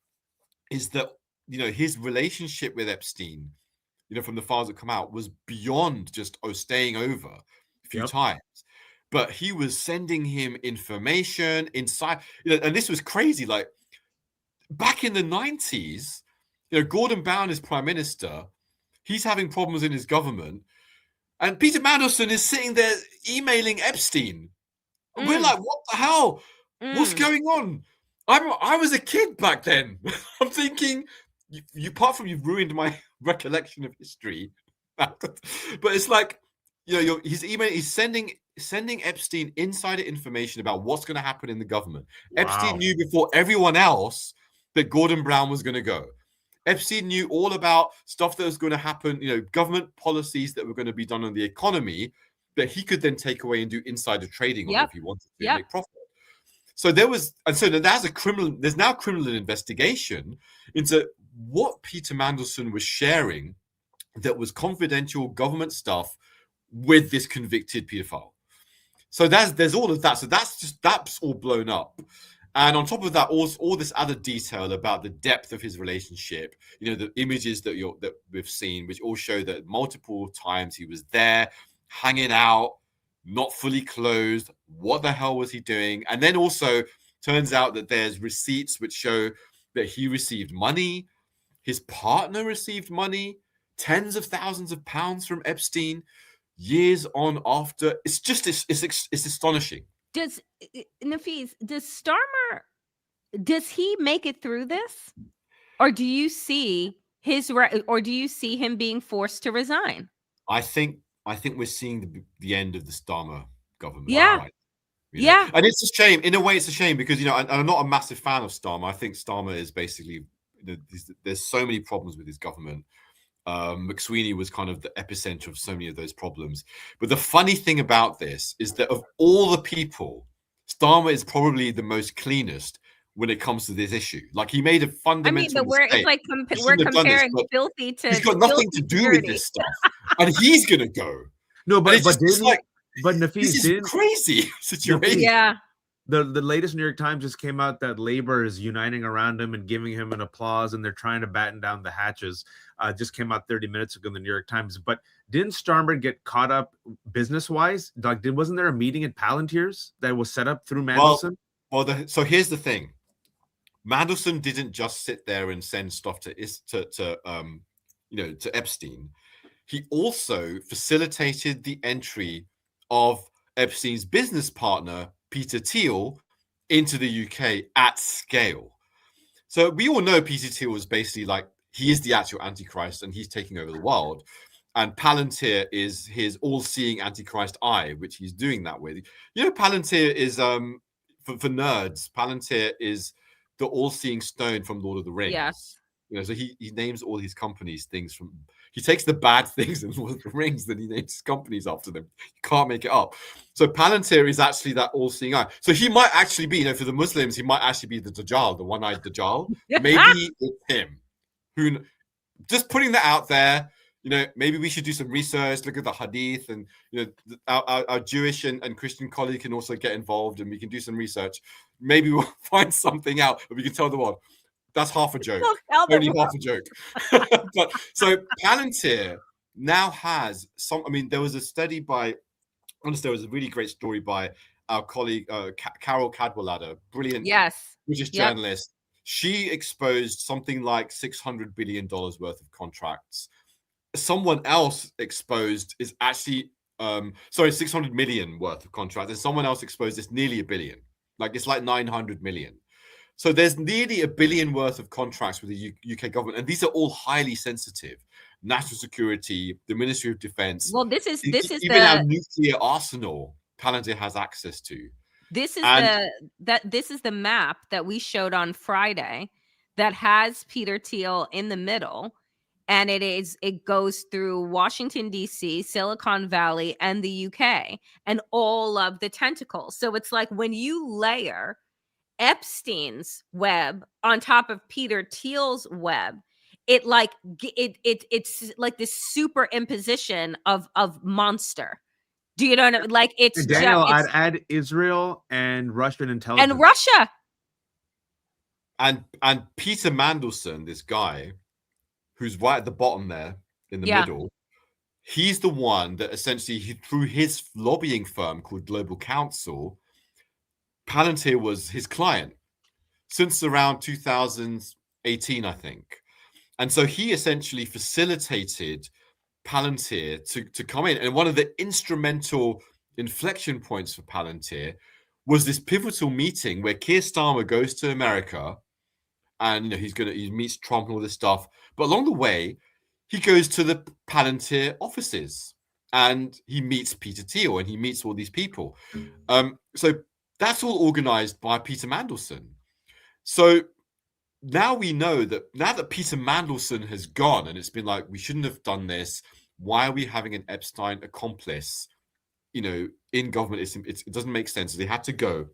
is that, his relationship with Epstein, from the files that come out, was beyond just staying over a few times. But he was sending him information inside, and this was crazy. Like back in the 90s, Gordon Brown is prime minister. He's having problems in his government. And Peter Mandelson is sitting there emailing Epstein. We're like, what the hell? What's going on? I was a kid back then. I'm thinking, apart from you've ruined my recollection of history. But it's like, he's emailing, he's sending Epstein insider information about what's going to happen in the government. Wow. Epstein knew before everyone else that Gordon Brown was going to go. Epstein knew all about stuff that was going to happen, government policies that were going to be done on the economy that he could then take away and do insider trading on if he wanted to make profit. So there's now criminal investigation into what Peter Mandelson was sharing that was confidential government stuff with this convicted pedophile. So there's all of that. So that's all blown up. And on top of that, all this other detail about the depth of his relationship, the images that we've seen, which all show that multiple times he was there, hanging out, not fully clothed. What the hell was he doing? And then also turns out that there's receipts which show that he received money, his partner received money, tens of thousands of pounds from Epstein, years on after. It's astonishing. Nafeez, does Starmer, does he make it through this, or do you see him being forced to resign? I think we're seeing the end of the Starmer government. Yeah, right? Yeah, and it's a shame. In a way, it's a shame because I'm not a massive fan of Starmer. I think Starmer is basically there's so many problems with his government. McSweeney was kind of the epicenter of so many of those problems. But the funny thing about this is that of all the people, Starmer is probably the most cleanest when it comes to this issue. Like, he made a fundamental mistake. It's like we're comparing filthy to he's got nothing to do with this stuff, and he's gonna go. No, but Nafeez, this is crazy situation. Yeah. The latest New York Times just came out that labor is uniting around him and giving him an applause, and they're trying to batten down the hatches. Just came out 30 minutes ago in the New York Times. But didn't Starmer get caught up business-wise? Like, wasn't there a meeting at Palantir's that was set up through Mandelson? So here's the thing. Mandelson didn't just sit there and send stuff to Epstein. He also facilitated the entry of Epstein's business partner, Peter Thiel, into the UK at scale. So we all know Peter Thiel is basically like, he is the actual Antichrist and he's taking over the world. And Palantir is his all-seeing Antichrist eye, which he's doing that with. Palantir is, for nerds, Palantir is the all-seeing stone from Lord of the Rings. Yes. So he names all his companies things from. He takes the bad things in Lord of the Rings, then he names his companies after them. You can't make it up. So Palantir is actually that all-seeing eye. So he might actually be, for the Muslims, he might actually be the Dajjal, the one-eyed Dajjal. Maybe it's him. Just putting that out there. Maybe we should do some research, look at the hadith, and our Jewish and Christian colleague can also get involved, and we can do some research. Maybe we'll find something out, but we can tell the world. That's half a joke. Only half a joke. But so Palantir now has some. I mean, there was a study by. Honestly, there was a really great story by our colleague Carol Cadwallader, brilliant British journalist. She exposed something like $600 billion worth of contracts. Someone else exposed is actually 600 million worth of contracts, and someone else exposed is nearly $1 billion. Like, it's like 900 million. So there's nearly $1 billion worth of contracts with the UK government, and these are all highly sensitive. National security, the Ministry of Defense. Well, this is even our nuclear arsenal. Palantir has access to. This is the map that we showed on Friday that has Peter Thiel in the middle. And it goes through Washington, D.C., Silicon Valley, and the UK, and all of the tentacles. So it's like when you layer Epstein's web on top of Peter Thiel's web, it's like this superimposition of monster. Do you know what I mean? Like, it's Daniel, I'd add Israel and Russian intelligence. And Russia. And Peter Mandelson, this guy who's right at the bottom there in the middle, he's the one that essentially, through his lobbying firm called Global Counsel, Palantir was his client since around 2018, I think. And so he essentially facilitated Palantir to come in. And one of the instrumental inflection points for Palantir was this pivotal meeting where Keir Starmer goes to America, and he meets Trump and all this stuff. But along the way, he goes to the Palantir offices and he meets Peter Thiel and he meets all these people. So that's all organized by Peter Mandelson. So now we know that Peter Mandelson has gone, and it's been like, we shouldn't have done this. Why are we having an Epstein accomplice, in government? It doesn't make sense. So they had to go.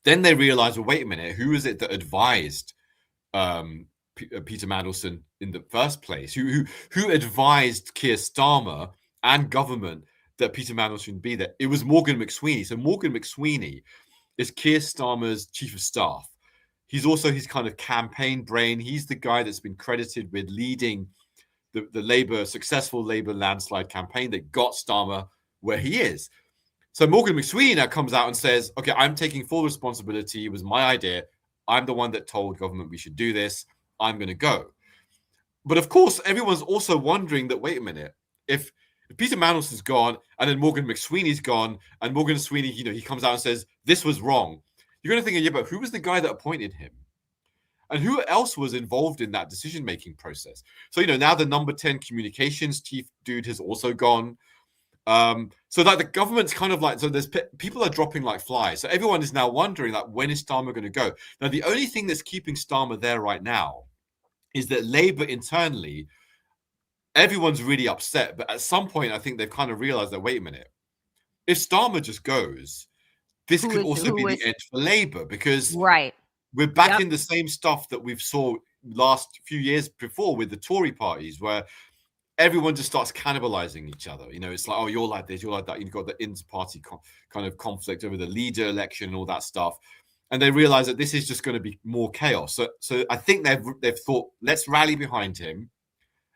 Then they realized, well, wait a minute, who is it that advised Peter Mandelson in the first place? Who advised Keir Starmer and government that Peter Mandelson would be there? It was Morgan McSweeney. So Morgan McSweeney is Keir Starmer's chief of staff. He's also his kind of campaign brain. He's the guy that's been credited with leading the successful Labour landslide campaign that got Starmer where he is. So Morgan McSweeney now comes out and says, okay, I'm taking full responsibility. It was my idea. I'm the one that told government we should do this. I'm going to go. But of course, everyone's also wondering that, wait a minute, if Peter Mandelson's gone and then Morgan McSweeney's gone and Morgan McSweeney, he comes out and says, this was wrong. You're going to think, yeah, but who was the guy that appointed him? And who else was involved in that decision-making process? So, now the number 10 communications chief dude has also gone. So like the government's kind of like, so there's people are dropping like flies. So everyone is now wondering, like, when is Starmer going to go? Now, the only thing that's keeping Starmer there right now is that Labour internally, everyone's really upset. But at some point, I think they've kind of realized that, wait a minute, if Starmer just goes, this could also be the end for Labour, because we're back in the same stuff that we've saw last few years before with the Tory parties, where everyone just starts cannibalizing each other. It's like, oh, you're like this, you're like that. You've got the inter-party kind of conflict over the leader election and all that stuff. And they realize that this is just going to be more chaos. So I think they've thought, let's rally behind him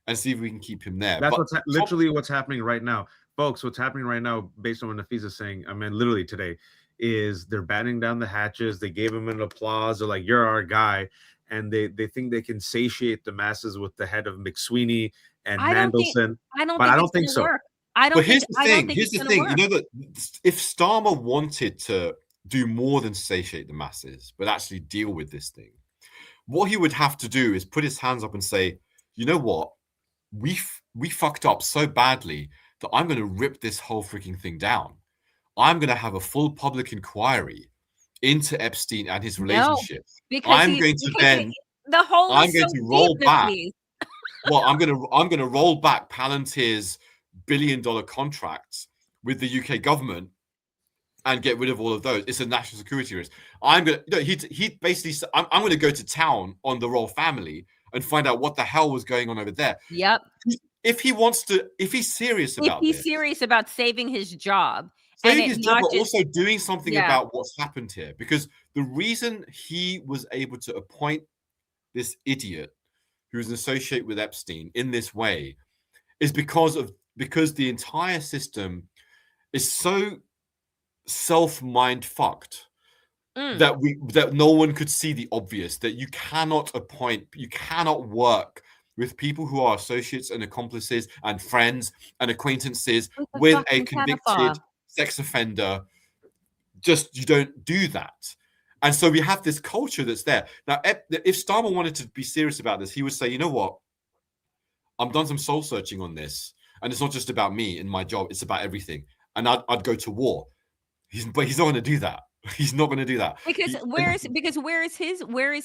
and see if we can keep him there. That's literally what's happening right now. Folks, what's happening right now, based on what Nafeez is saying, I mean, literally today, is they're batting down the hatches. They gave him an applause. They're like, you're our guy. And they think they can satiate the masses with the head of McSweeney and Mandelson. I don't think so. But here's the thing. That if Starmer wanted to do more than satiate the masses, but actually deal with this thing, what he would have to do is put his hands up and say, you know what? We fucked up so badly that I'm going to rip this whole freaking thing down. I'm going to have a full public inquiry into Epstein and his relationship. I'm going to roll back. Well, I'm going to roll back Palantir's billion-dollar contracts with the UK government and get rid of all of those. It's a national security risk. I'm going to. He basically said, I'm going to go to town on the royal family and find out what the hell was going on over there. Yep. If he's serious about saving his job. Saving his job, but also doing something about what's happened here. Because the reason he was able to appoint this idiot who's associated with Epstein in this way is because the entire system is so self-mind fucked that no one could see the obvious, that you cannot work with people who are associates and accomplices and friends and acquaintances with a convicted sex offender. Just, you don't do that. And so we have this culture that's there. Now, if Starmer wanted to be serious about this, he would say, you know what? I've done some soul searching on this. And it's not just about me and my job. It's about everything. And I'd go to war. But he's not going to do that. He's not going to do that. Because where is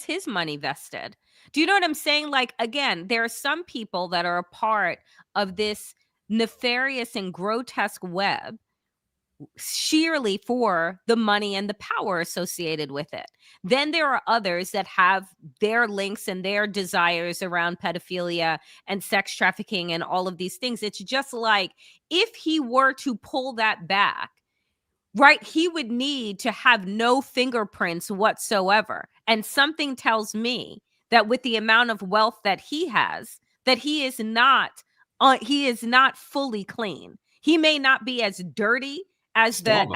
his money vested? Do you know what I'm saying? Like, again, there are some people that are a part of this nefarious and grotesque web sheerly for the money and the power associated with it. Then there are others that have their links and their desires around pedophilia and sex trafficking and all of these things. It's just like, if he were to pull that back, right, he would need to have no fingerprints whatsoever. And something tells me that with the amount of wealth that he has, that he is not fully clean. He may not be as dirty as the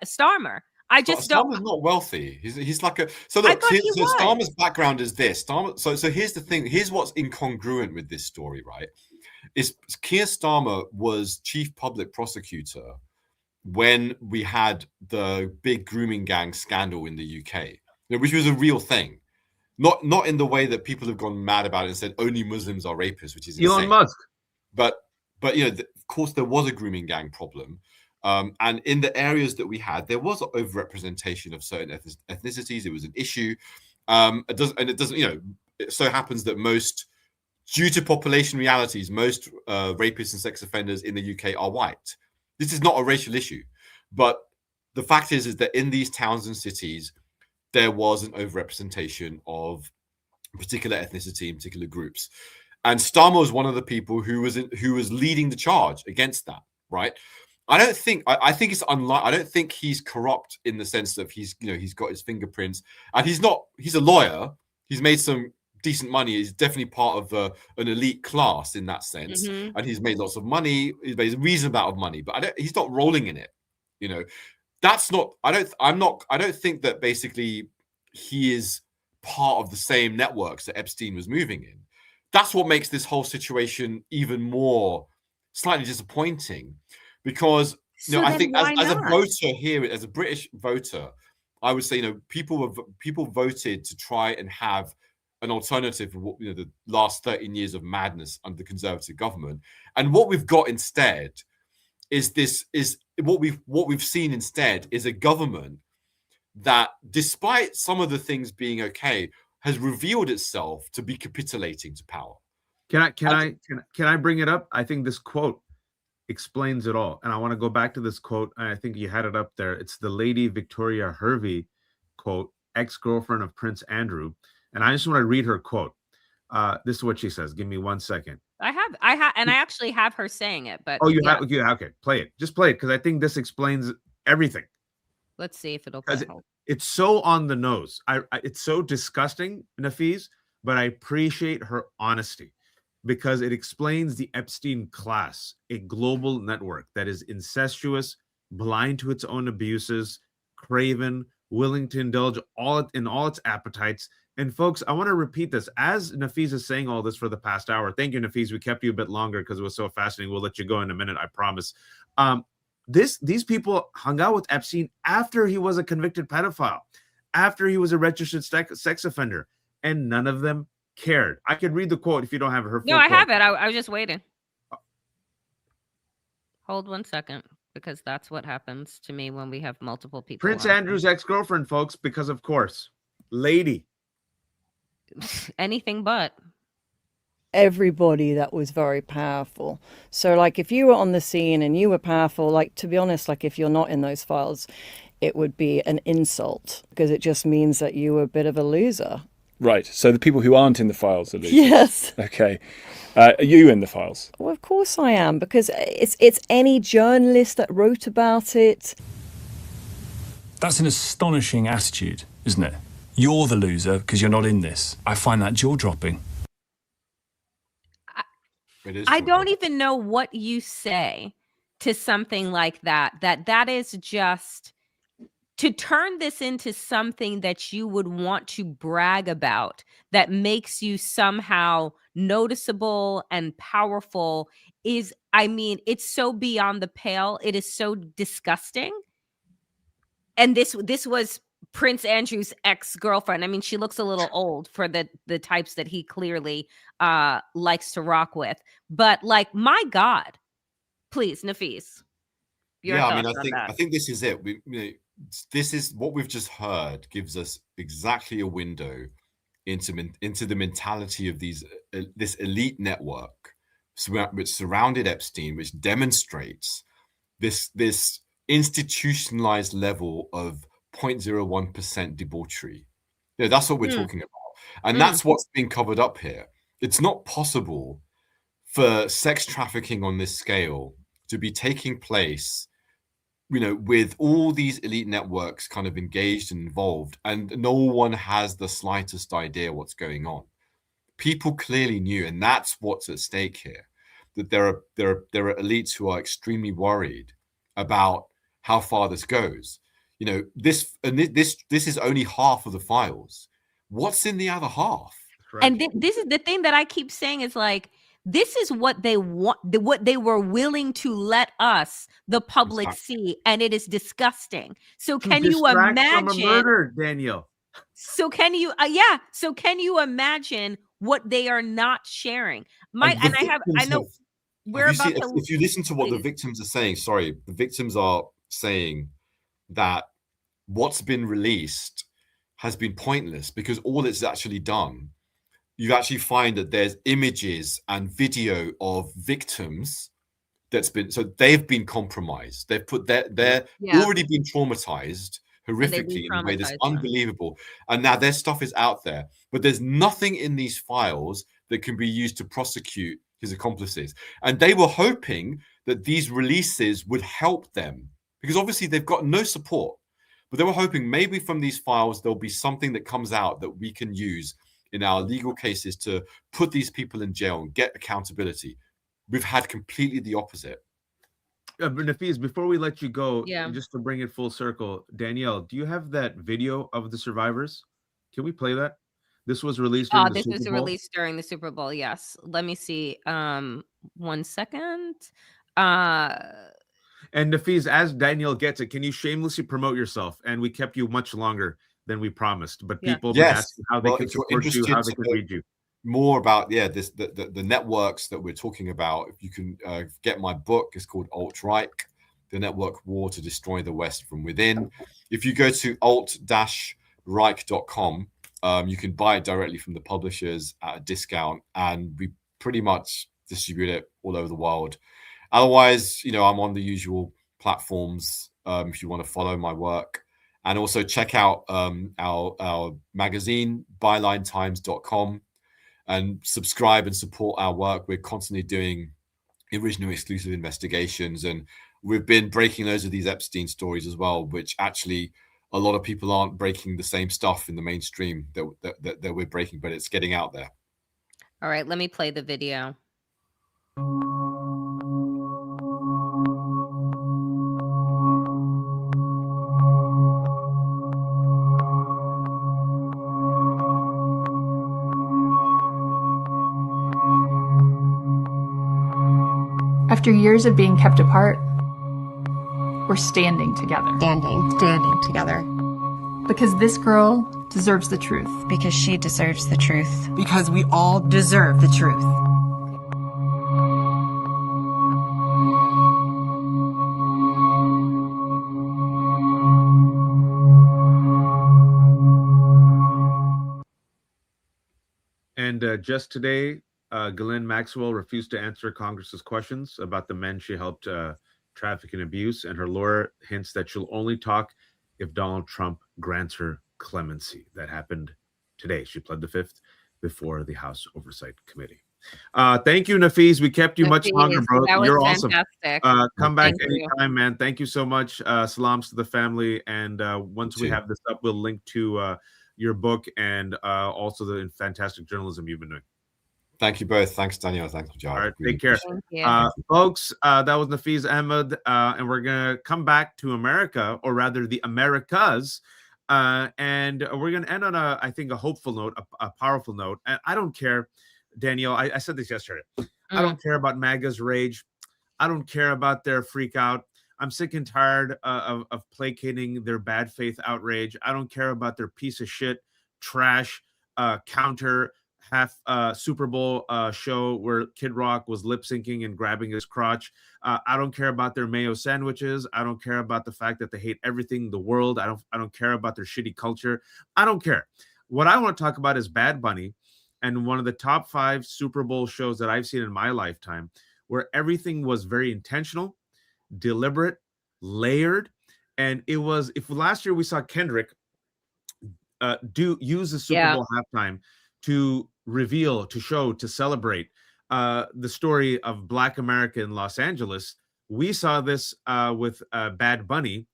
Starmer. Starmer's not wealthy. He's like a. So look, Starmer's background is this. So here's the thing. Here's what's incongruent with this story, right? Is Keir Starmer was chief public prosecutor when we had the big grooming gang scandal in the UK, which was a real thing. Not in the way that people have gone mad about it and said only Muslims are rapists, which is Elon insane. Musk. But of course, there was a grooming gang problem. And in the areas that we had, there was overrepresentation of certain ethnicities. It was an issue. It so happens that due to population realities, most rapists and sex offenders in the UK are white. This is not a racial issue. But the fact is that in these towns and cities, there was an overrepresentation of particular ethnicity and particular groups. And Starmer was one of the people who was leading the charge against that, right? I think it's unlikely. I don't think he's corrupt in the sense that he's got his fingerprints, and he's a lawyer. He's made some decent money. He's definitely part of an elite class in that sense, and he's made lots of money. He's made a reasonable amount of money, but he's not rolling in it. That's not. I don't think that basically he is part of the same networks that Epstein was moving in. That's what makes this whole situation even more slightly disappointing, because I think as a voter here, as a British voter, I would say people voted to try and have an alternative for the last 13 years of madness under the Conservative government, and what we've got instead is what we've seen instead is a government that, despite some of the things being okay, has revealed itself to be capitulating to power. Can I bring it up? I think this quote explains it all, and I want to go back to this quote. I think you had it up there. It's the Lady Victoria Hervey quote, ex-girlfriend of Prince Andrew, and I just want to read her quote. This is what she says. Give me 1 second. I have, and I actually have her saying it. But have? Okay, play it. Just play it, because I think this explains everything. Let's see if it'll play. It's so on the nose. It's so disgusting, Nafeez, but I appreciate her honesty, because it explains the Epstein class, a global network that is incestuous, blind to its own abuses, craven, willing to indulge in all its appetites. And folks, I want to repeat this. As Nafeez is saying all this for the past hour, thank you, Nafeez. We kept you a bit longer because it was so fascinating. We'll let you go in a minute, I promise. These people hung out with Epstein after he was a convicted pedophile, after he was a registered sex offender, and none of them cared. I could read the quote if you don't have her. No, I have it. I was just waiting. Hold 1 second, because that's what happens to me when we have multiple people. Prince Andrew's ex-girlfriend, folks, because of course, lady. Anything but. Everybody that was very powerful. So like if you were on the scene and you were powerful, like to be honest, like if you're not in those files, it would be an insult, because it just means that you were a bit of a loser. Right. So the people who aren't in the files are losers. Yes. Okay. Are you in the files? Well, of course I am, because it's any journalist that wrote about it. That's an astonishing attitude, isn't it? You're the loser because you're not in this. I find that jaw-dropping. I don't even know what you say to something like that. That is just to turn this into something that you would want to brag about, that makes you somehow noticeable and powerful, is, I mean, it's so beyond the pale. It is so disgusting. And this was Prince Andrew's ex-girlfriend. I mean, she looks a little old for the types that he clearly likes to rock with. But like, my God, please, Nafeez. I think this is it. This is what we've just heard, gives us exactly a window into the mentality of this elite network which surrounded Epstein, which demonstrates this institutionalized level of 0.01% debauchery. That's what we're talking about. And that's what's being covered up here. It's not possible for sex trafficking on this scale to be taking place, with all these elite networks kind of engaged and involved, and no one has the slightest idea what's going on. People clearly knew, and that's what's at stake here. That there are elites who are extremely worried about how far this goes. This is only half of the files. What's in the other half? And this is the thing that I keep saying, is like, this is what they want, what they were willing to let us, the public, see, and it is disgusting. So can you imagine? From a murder, Daniel. So can you? So can you imagine what they are not sharing? If you listen to what the victims are saying, the victims are saying that what's been released has been pointless, because all it's actually done, you actually find that there's images and video of victims they've been compromised. They've put they're already been traumatized horrifically in a way that's re-traumatize them. unbelievable. And now their stuff is out there, but there's nothing in these files that can be used to prosecute his accomplices. And they were hoping that these releases would help them, because obviously they've got no support. But they were hoping maybe from these files there'll be something that comes out that we can use in our legal cases to put these people in jail and get accountability. We've had completely the opposite. Nafeez, before we let you go, Yeah. just to bring it full circle, Danielle, do you have that video of the survivors? Can we play that? This was released during the This Super was Bowl. released during the Super Bowl. Yes. Let me see. 1 second. And Nafeez, as Danielle gets it, can you shamelessly promote yourself? And we kept you much longer than we promised, but Yeah. people have been asking how they Well, can if you're support you, how they interested can to- read you. More about the networks that we're talking about. If you can get my book, it's called Alt-Reich, the network war to destroy the West from within. If you go to alt-reich.com, you can buy it directly from the publishers at a discount, and we pretty much distribute it all over the world. Otherwise, I'm on the usual platforms if you want to follow my work. And also check out our magazine, bylinetimes.com, and subscribe and support our work. We're constantly doing original exclusive investigations, and we've been breaking loads of these Epstein stories as well, which actually a lot of people aren't breaking the same stuff in the mainstream that we're breaking, but it's getting out there. All right, let me play the video. After years of being kept apart, we're standing together. Standing together. Because this girl deserves the truth. Because she deserves the truth. Because we all deserve the truth. And just today, Ghislaine Maxwell refused to answer Congress's questions about the men she helped traffic and abuse, and her lawyer hints that she'll only talk if Donald Trump grants her clemency. That happened today. She pled the fifth before the House Oversight Committee. Thank you, Nafeez. We kept you much longer, bro. That was You're fantastic. awesome. Come back Thank you. anytime, man. Thank you so much. Salams to the family. And once we have this up, we'll link to your book and also the fantastic journalism you've been doing. Thank you both. Thanks, Daniel. Thanks, Jard. All right, take care. Folks, that was Nafeez Ahmed, and we're going to come back to America, or rather the Americas, and we're going to end on, I think, a hopeful note, a powerful note. And I don't care, Danielle, I said this yesterday. I don't care about MAGA's rage. I don't care about their freak out. I'm sick and tired of placating their bad faith outrage. I don't care about their piece of shit, trash, counter, half Super Bowl show where Kid Rock was lip syncing and grabbing his crotch. I don't care about their mayo sandwiches. I don't care about the fact that they hate everything in the world. I don't care about their shitty culture. I don't care. What I want to talk about is Bad Bunny, and one of the top 5 Super Bowl shows that I've seen in my lifetime, where everything was very intentional, deliberate, layered. And it was, if last year we saw Kendrick use the Super Bowl halftime to reveal, to show, to celebrate the story of Black America in Los Angeles, we saw this with Bad Bunny.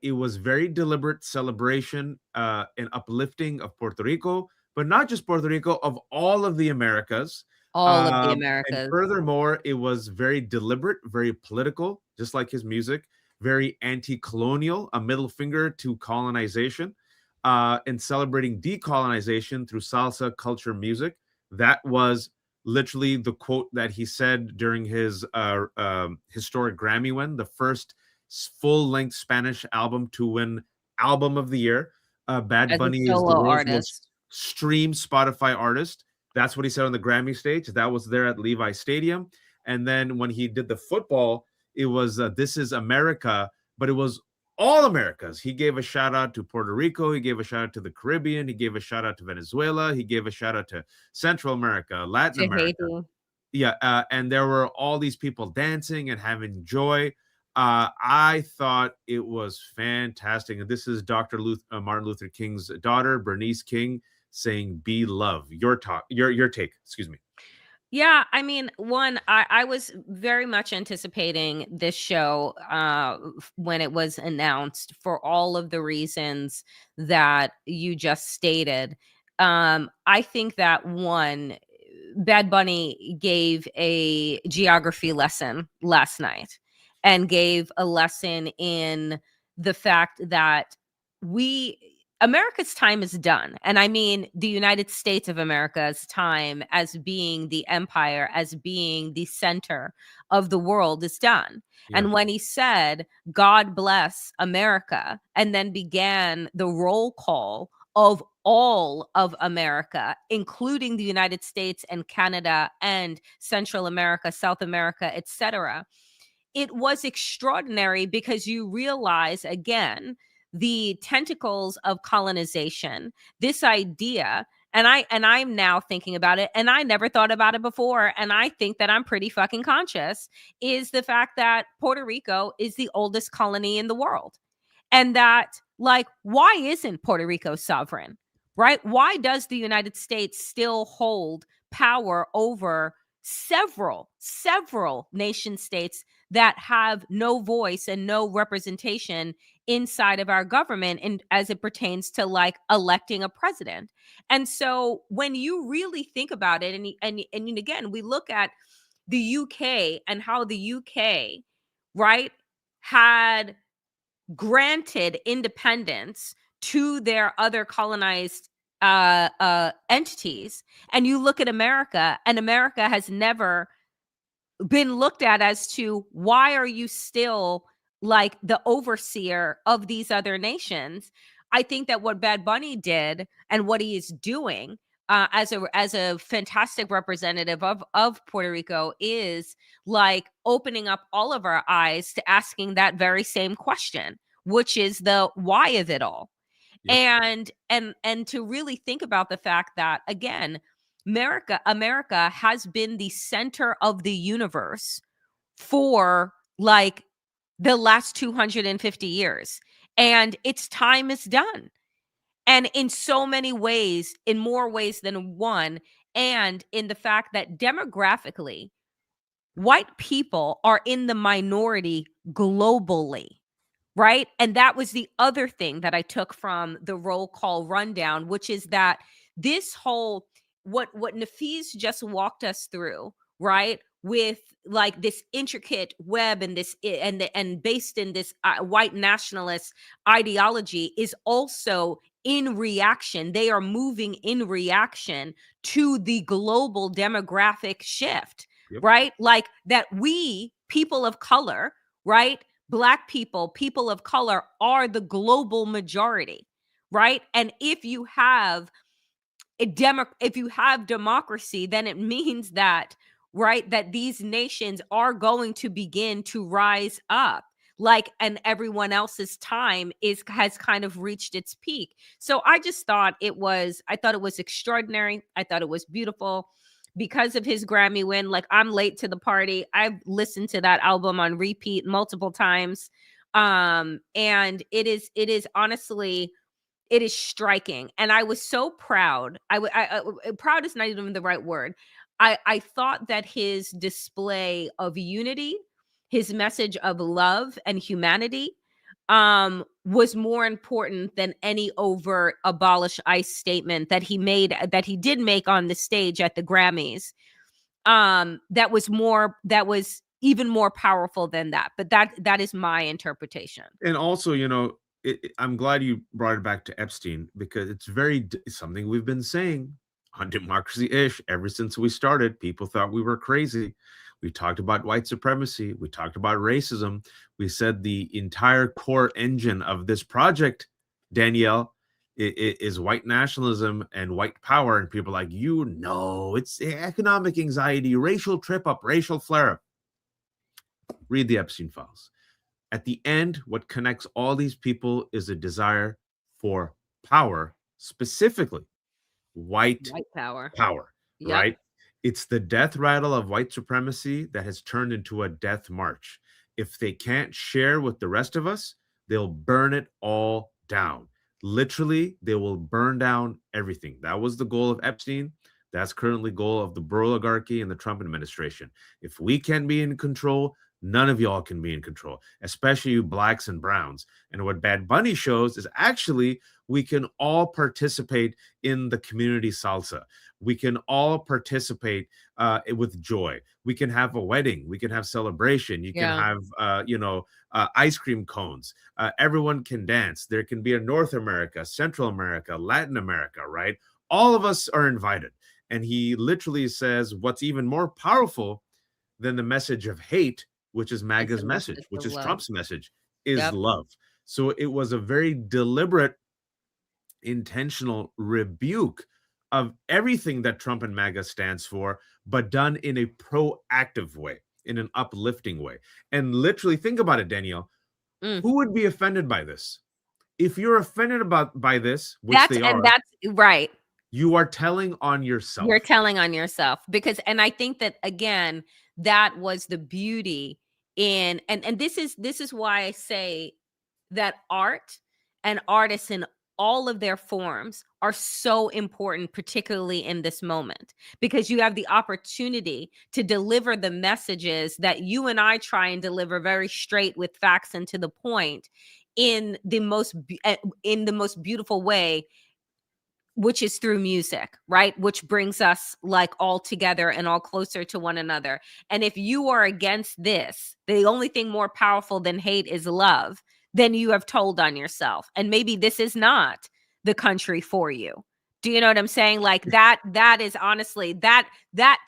It was very deliberate celebration and uplifting of Puerto Rico, but not just Puerto Rico, of all of the Americas. All of the Americas. And furthermore, it was very deliberate, very political, just like his music, very anti-colonial, a middle finger to colonization, and celebrating decolonization through salsa culture music. That was literally the quote that he said during his historic Grammy win, the first full-length Spanish album to win Album of the Year. Bad Bunny is the world's most streamed Spotify artist. That's what he said on the Grammy stage. That was there at Levi Stadium. And then when he did the football, it was This Is America, but it was all Americas. He gave a shout out to Puerto Rico. He gave a shout out to the Caribbean. He gave a shout out to Venezuela. He gave a shout out to Central America, Latin America. Haiti. Yeah. And there were all these people dancing and having joy. I thought it was fantastic. And this is Dr. Martin Luther King's daughter, Bernice King, saying, "Be love." Your take, excuse me. Yeah, I mean, one, I was very much anticipating this show when it was announced for all of the reasons that you just stated. I think that one, Bad Bunny gave a geography lesson last night and gave a lesson in the fact that America's time is done. And I mean, the United States of America's time as being the empire, as being the center of the world is done. Yeah. And when he said, "God bless America," and then began the roll call of all of America, including the United States and Canada and Central America, South America, etc., it was extraordinary because you realize, again, the tentacles of colonization, this idea, and I'm now thinking about it, and I never thought about it before, and I think that I'm pretty fucking conscious, is the fact that Puerto Rico is the oldest colony in the world. And that, like, why isn't Puerto Rico sovereign? Right? Why does the United States still hold power over several nation states that have no voice and no representation inside of our government, and as it pertains to like electing a president? And so when you really think about it, and again, we look at the UK and how the UK, right, had granted independence to their other colonized entities, and you look at America, and America has never been looked at as to, why are you still like the overseer of these other nations? I think that what Bad Bunny did and what he is doing as a fantastic representative of Puerto Rico is like opening up all of our eyes to asking that very same question, which is the why of it all. Yep. And to really think about the fact that, again, America has been the center of the universe for like the last 250 years, and its time is done. And in so many ways, in more ways than one, and in the fact that demographically, white people are in the minority globally, right? And that was the other thing that I took from the roll call rundown, which is that this whole, what Nafeez just walked us through, right? With like this intricate web and this and based in this white nationalist ideology is also in reaction. They are moving in reaction to the global demographic shift. Yep. Right? Like that we, people of color, right? Black people, people of color are the global majority, right? And if you have if you have democracy, then it means that, right, that these nations are going to begin to rise up, like, and everyone else's time has kind of reached its peak. So I thought it was extraordinary. I thought it was beautiful. Because of his Grammy win, like, I'm late to the party. I've listened to that album on repeat multiple times. And it is honestly, it is striking. And I was so proud. Proud is not even the right word. I thought that his display of unity, his message of love and humanity, was more important than any overt abolish ICE statement that he did make on the stage at the Grammys. That was even more powerful than that. But that is my interpretation. And also, I'm glad you brought it back to Epstein, because it's something we've been saying on Democracy-ish ever since we started. People thought we were crazy. We talked about white supremacy. We talked about racism. We said the entire core engine of this project, Danielle, is white nationalism and white power. And people are like, it's economic anxiety, racial trip up, racial flare up. Read the Epstein files. At the end, what connects all these people is a desire for power, specifically white power. Yep. Right? It's the death rattle of white supremacy that has turned into a death march. If they can't share with the rest of us, they'll burn it all down. Literally, they will burn down everything. That was the goal of Epstein. That's currently goal of the oligarchy and the Trump administration. If we can be in control, none of y'all can be in control, especially you blacks and browns. And what Bad Bunny shows is actually we can all participate in the community salsa. We can all participate with joy. We can have a wedding. We can have celebration. You can have, ice cream cones. Everyone can dance. There can be a North America, Central America, Latin America, right? All of us are invited. And he literally says what's even more powerful than the message of hate, which is MAGA's message, which is Trump's message, is love. So it was a very deliberate, intentional rebuke of everything that Trump and MAGA stands for, but done in a proactive way, in an uplifting way. And literally, think about it, Danielle. Who would be offended by this? If you're offended by this, which they are, that's right. You are telling on yourself. You're telling on yourself because, and I think that again, that was the beauty in, and this is why I say that art and artists in all of their forms are so important, particularly in this moment, because you have the opportunity to deliver the messages that you and I try and deliver very straight with facts and to the point in the most beautiful way, which is through music, right? Which brings us like all together and all closer to one another. And if you are against this, the only thing more powerful than hate is love, then you have told on yourself. And maybe this is not the country for you. Do you know what I'm saying? Like that is honestly, that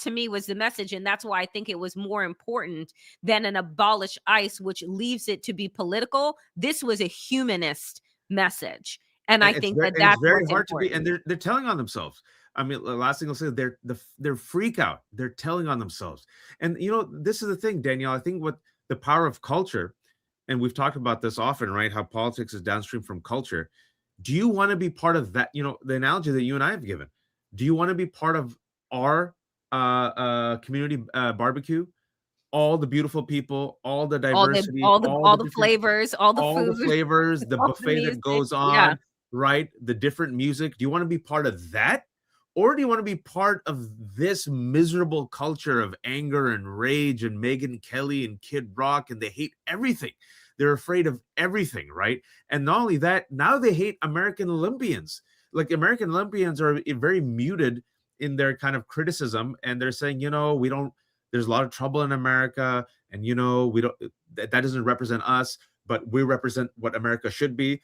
to me was the message. And that's why I think it was more important than an abolish ICE, which leaves it to be political. This was a humanist message. And I think that's very hard to be, and they're telling on themselves. I mean, the last thing I'll say, they're freak out. They're telling on themselves. And this is the thing, Danielle. I think what the power of culture, and we've talked about this often, right? How politics is downstream from culture. Do you want to be part of that? The analogy that you and I have given. Do you want to be part of our community barbecue? All the beautiful people, all the diversity, all the flavors, all the food, the flavors, the buffet that goes on. Right? The different music. Do you want to be part of that? Or do you want to be part of this miserable culture of anger and rage and Megyn Kelly and Kid Rock, and they hate everything. They're afraid of everything, right? And not only that, now they hate American Olympians. Like American Olympians are very muted in their kind of criticism, and they're saying, we don't, there's a lot of trouble in America, and we don't, that doesn't represent us, but we represent what America should be.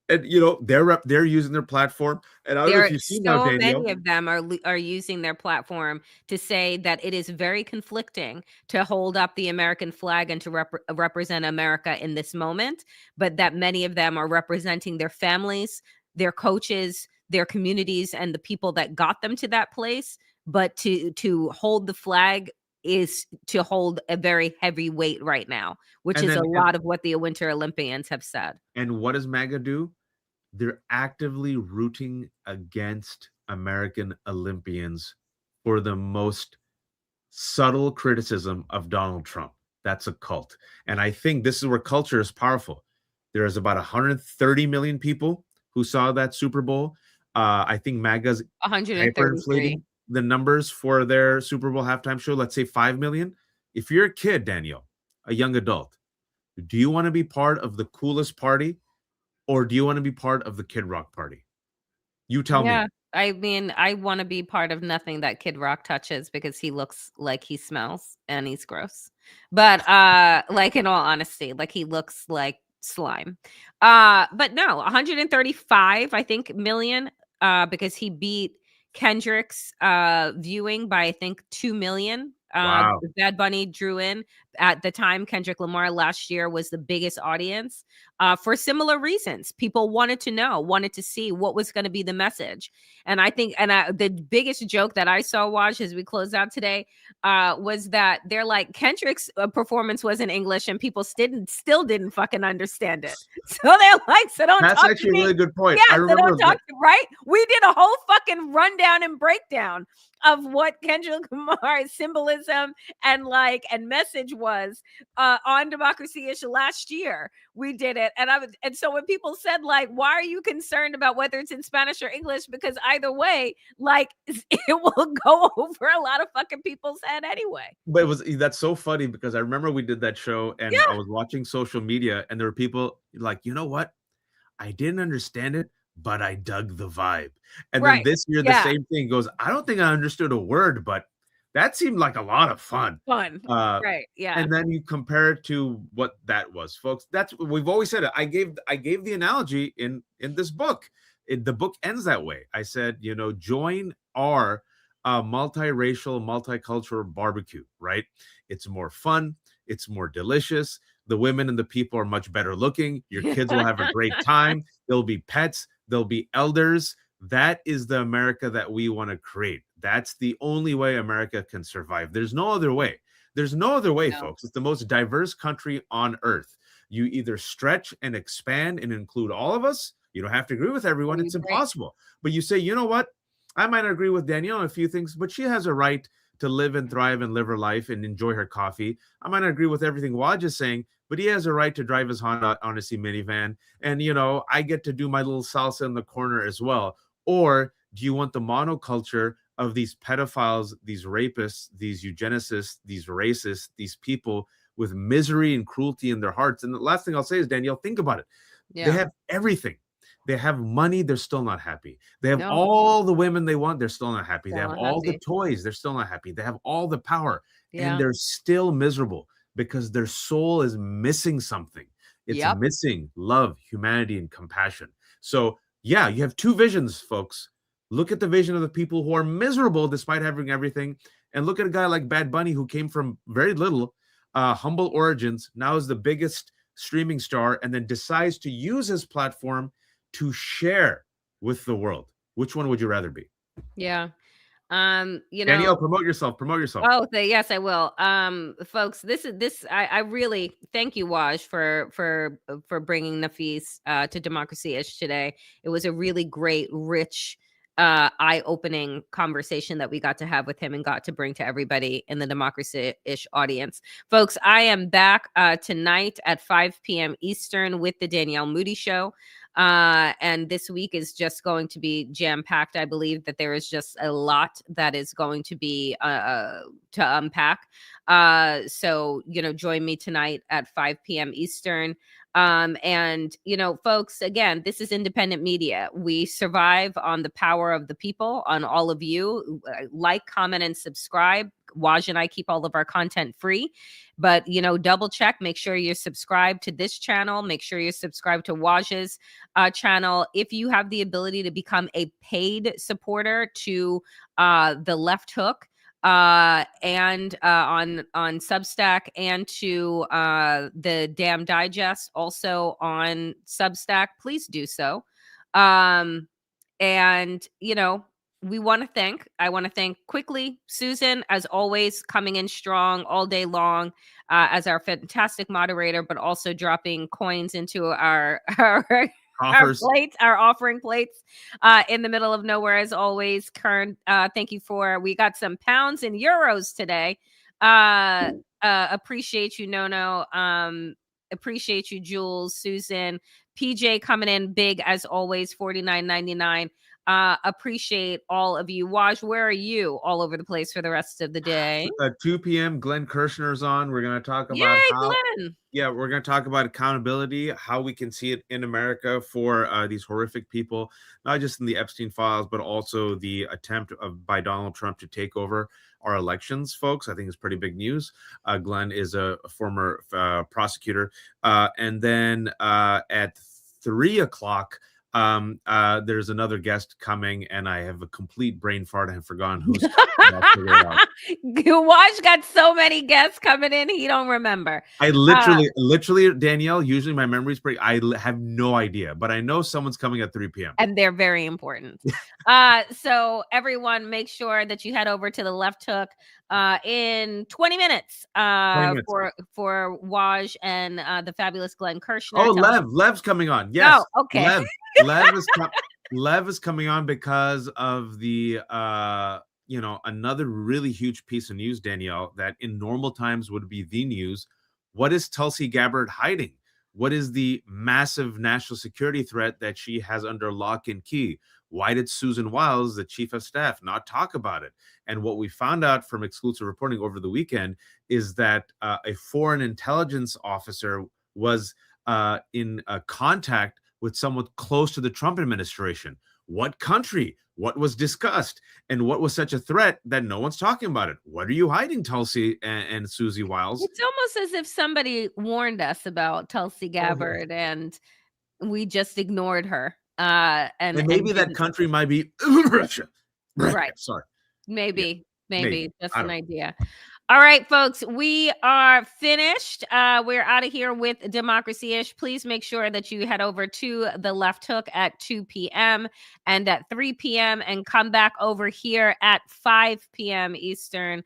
And they're using their platform, and I don't know if you've seen now, Danielle. Many of them are using their platform to say that it is very conflicting to hold up the American flag and to represent America in this moment, but that many of them are representing their families, their coaches, their communities, and the people that got them to that place. But to hold the flag is to hold a very heavy weight right now, which is a lot of what the Winter Olympians have said. And what does MAGA do? They're actively rooting against American Olympians for the most subtle criticism of Donald Trump. That's a cult. And I think this is where culture is powerful. There's about 130 million people who saw that Super Bowl. I think MAGA's hyperinflating the numbers for their Super Bowl halftime show. Let's say 5 million. If you're a kid, Danielle, a young adult, do you want to be part of the coolest party, or do you want to be part of the Kid Rock party? You tell me. I mean, I want to be part of nothing that Kid Rock touches because he looks like he smells and he's gross. But like in all honesty, like he looks like slime. But no, 135, I think, million, because he beat Kendrick's viewing by I think 2 million. Wow. Bad Bunny drew in at the time. Kendrick Lamar last year was the biggest audience for similar reasons. People wanted to see what was going to be the message. And I think, the biggest joke that I saw watch as we close out today was that they're like, Kendrick's performance was in English and people still didn't fucking understand it. So they're like, so don't That's talk actually to me. a really good point. Yeah, I remember so don't talk to, right? We did a whole fucking rundown and breakdown of what Kendrick Lamar's symbolism and message was. was on Democracy-ish last year. We did it. And so when people said, like, why are you concerned about whether it's in Spanish or English? Because either way, like, it will go over a lot of fucking people's head anyway. But that's so funny because I remember we did that show and Yeah. I was watching social media and there were people like, you know what? I didn't understand it, but I dug the vibe. And then this year, the same thing goes, I don't think I understood a word, but that seemed like a lot of fun. Right. Yeah. And then you compare it to what that was, folks. That's what we've always said. I gave the analogy in this book. The book ends that way. I said, you know, join our multiracial, multicultural barbecue, right? It's more fun. It's more delicious. The women and the people are much better looking. Your kids will have a great time. There'll be pets. There'll be elders. That is the America that we want to create. That's the only way America can survive. There's no other way. There's no other way, folks. It's the most diverse country on earth. You either stretch and expand and include all of us. You don't have to agree with everyone. It's impossible. But you say, you know what? I might not agree with Danielle on a few things, but she has a right to live and thrive and live her life and enjoy her coffee. I might not agree with everything Waj is saying, but he has a right to drive his Honda Odyssey minivan. And, you know, I get to do my little salsa in the corner as well. Or do you want the monoculture of these pedophiles, these rapists, these eugenicists, these racists, these people with misery and cruelty in their hearts? And the last thing I'll say is, Danielle, think about it. They have everything. They have money, they're still not happy. They have all the women they want, they're still not happy. They have all the toys, they're still not happy. They have all the power, and they're still miserable because their soul is missing something. It's missing love, humanity, and compassion. So, yeah, you have two visions, folks. Look at the vision of the people who are miserable despite having everything, and look at a guy like Bad Bunny who came from very little, humble origins, now is the biggest streaming star, and then decides to use his platform to share with the world. Which one would you rather be? Yeah. You know, Danielle, promote yourself. Oh, yes, I will. Folks, I really thank you, Waj, for bringing Nafeez to Democracy-ish today. It was a really great, rich, eye-opening conversation that we got to have with him and got to bring to everybody in the Democracy-ish audience. Folks, I am back tonight at 5 p.m. Eastern with the Danielle Moody Show. And this week is just going to be jam-packed. I believe that there is just a lot that is going to be to unpack. So, you know, join me tonight at 5 p.m. Eastern. And, you know, folks, again, this is independent media. We survive on the power of the people, on all of you. Like, comment, and subscribe. Waj and I keep all of our content free, but, you know, double check, make sure you're subscribed to this channel. Make sure you're subscribed to Waj's channel. If you have the ability to become a paid supporter to the Left Hook, and on Substack, and to the Damn Digest also on Substack, please do so. And, you know, I want to thank quickly Susan, as always, coming in strong all day long as our fantastic moderator, but also dropping coins into our plates, our offering plates in the middle of nowhere, as always. Kern, thank you we got some pounds and euros today. Appreciate you, Nono. Appreciate you, Jules, Susan, PJ coming in big as always, $49.99. Appreciate all of you. Waj, where are you? All over the place for the rest of the day. 2 p.m. Glenn Kirshner's on. We're going to talk about we're going to talk about accountability, how we can see it in America for these horrific people, not just in the Epstein files, but also the attempt by Donald Trump to take over our elections, folks. I think it's pretty big news. Glenn is a former prosecutor. And then at 3 o'clock, there's another guest coming, and I have a complete brain fart. I have forgotten who's. Waj got so many guests coming in, he don't remember. I literally, Danielle. Usually my memory's pretty. I have no idea, but I know someone's coming at 3 p.m. and they're very important. So everyone, make sure that you head over to the Left Hook in 20 minutes, for Waj and the fabulous Glenn Kirshner. Oh, Lev's coming on. Yes. Oh, okay. Lev is coming on because of the another really huge piece of news, Danielle, that in normal times would be the news. What is Tulsi Gabbard hiding? What is the massive national security threat that she has under lock and key? Why did Susan Wiles, the chief of staff, not talk about it? And what we found out from exclusive reporting over the weekend is that a foreign intelligence officer was in contact with someone close to the Trump administration. What country? What was discussed? And what was such a threat that no one's talking about it? What are you hiding, Tulsi and Susie Wiles? It's almost as if somebody warned us about Tulsi Gabbard and we just ignored her. And maybe that country might be Russia. Right. Sorry. Maybe just an idea. Know. All right, folks, we are finished. We're out of here with Democracy-ish. Please make sure that you head over to the Left Hook at 2 p.m. and at 3 p.m. and come back over here at 5 p.m. Eastern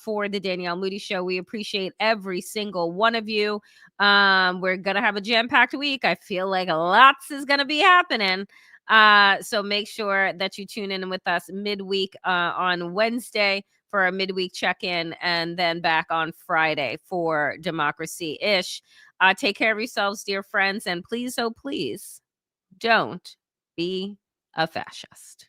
for the Danielle Moody Show. We appreciate every single one of you. We're going to have a jam-packed week. I feel like lots is going to be happening. So make sure that you tune in with us midweek on Wednesday for a midweek check-in, and then back on Friday for Democracy-ish. Take care of yourselves, dear friends, and please, oh please, don't be a fascist.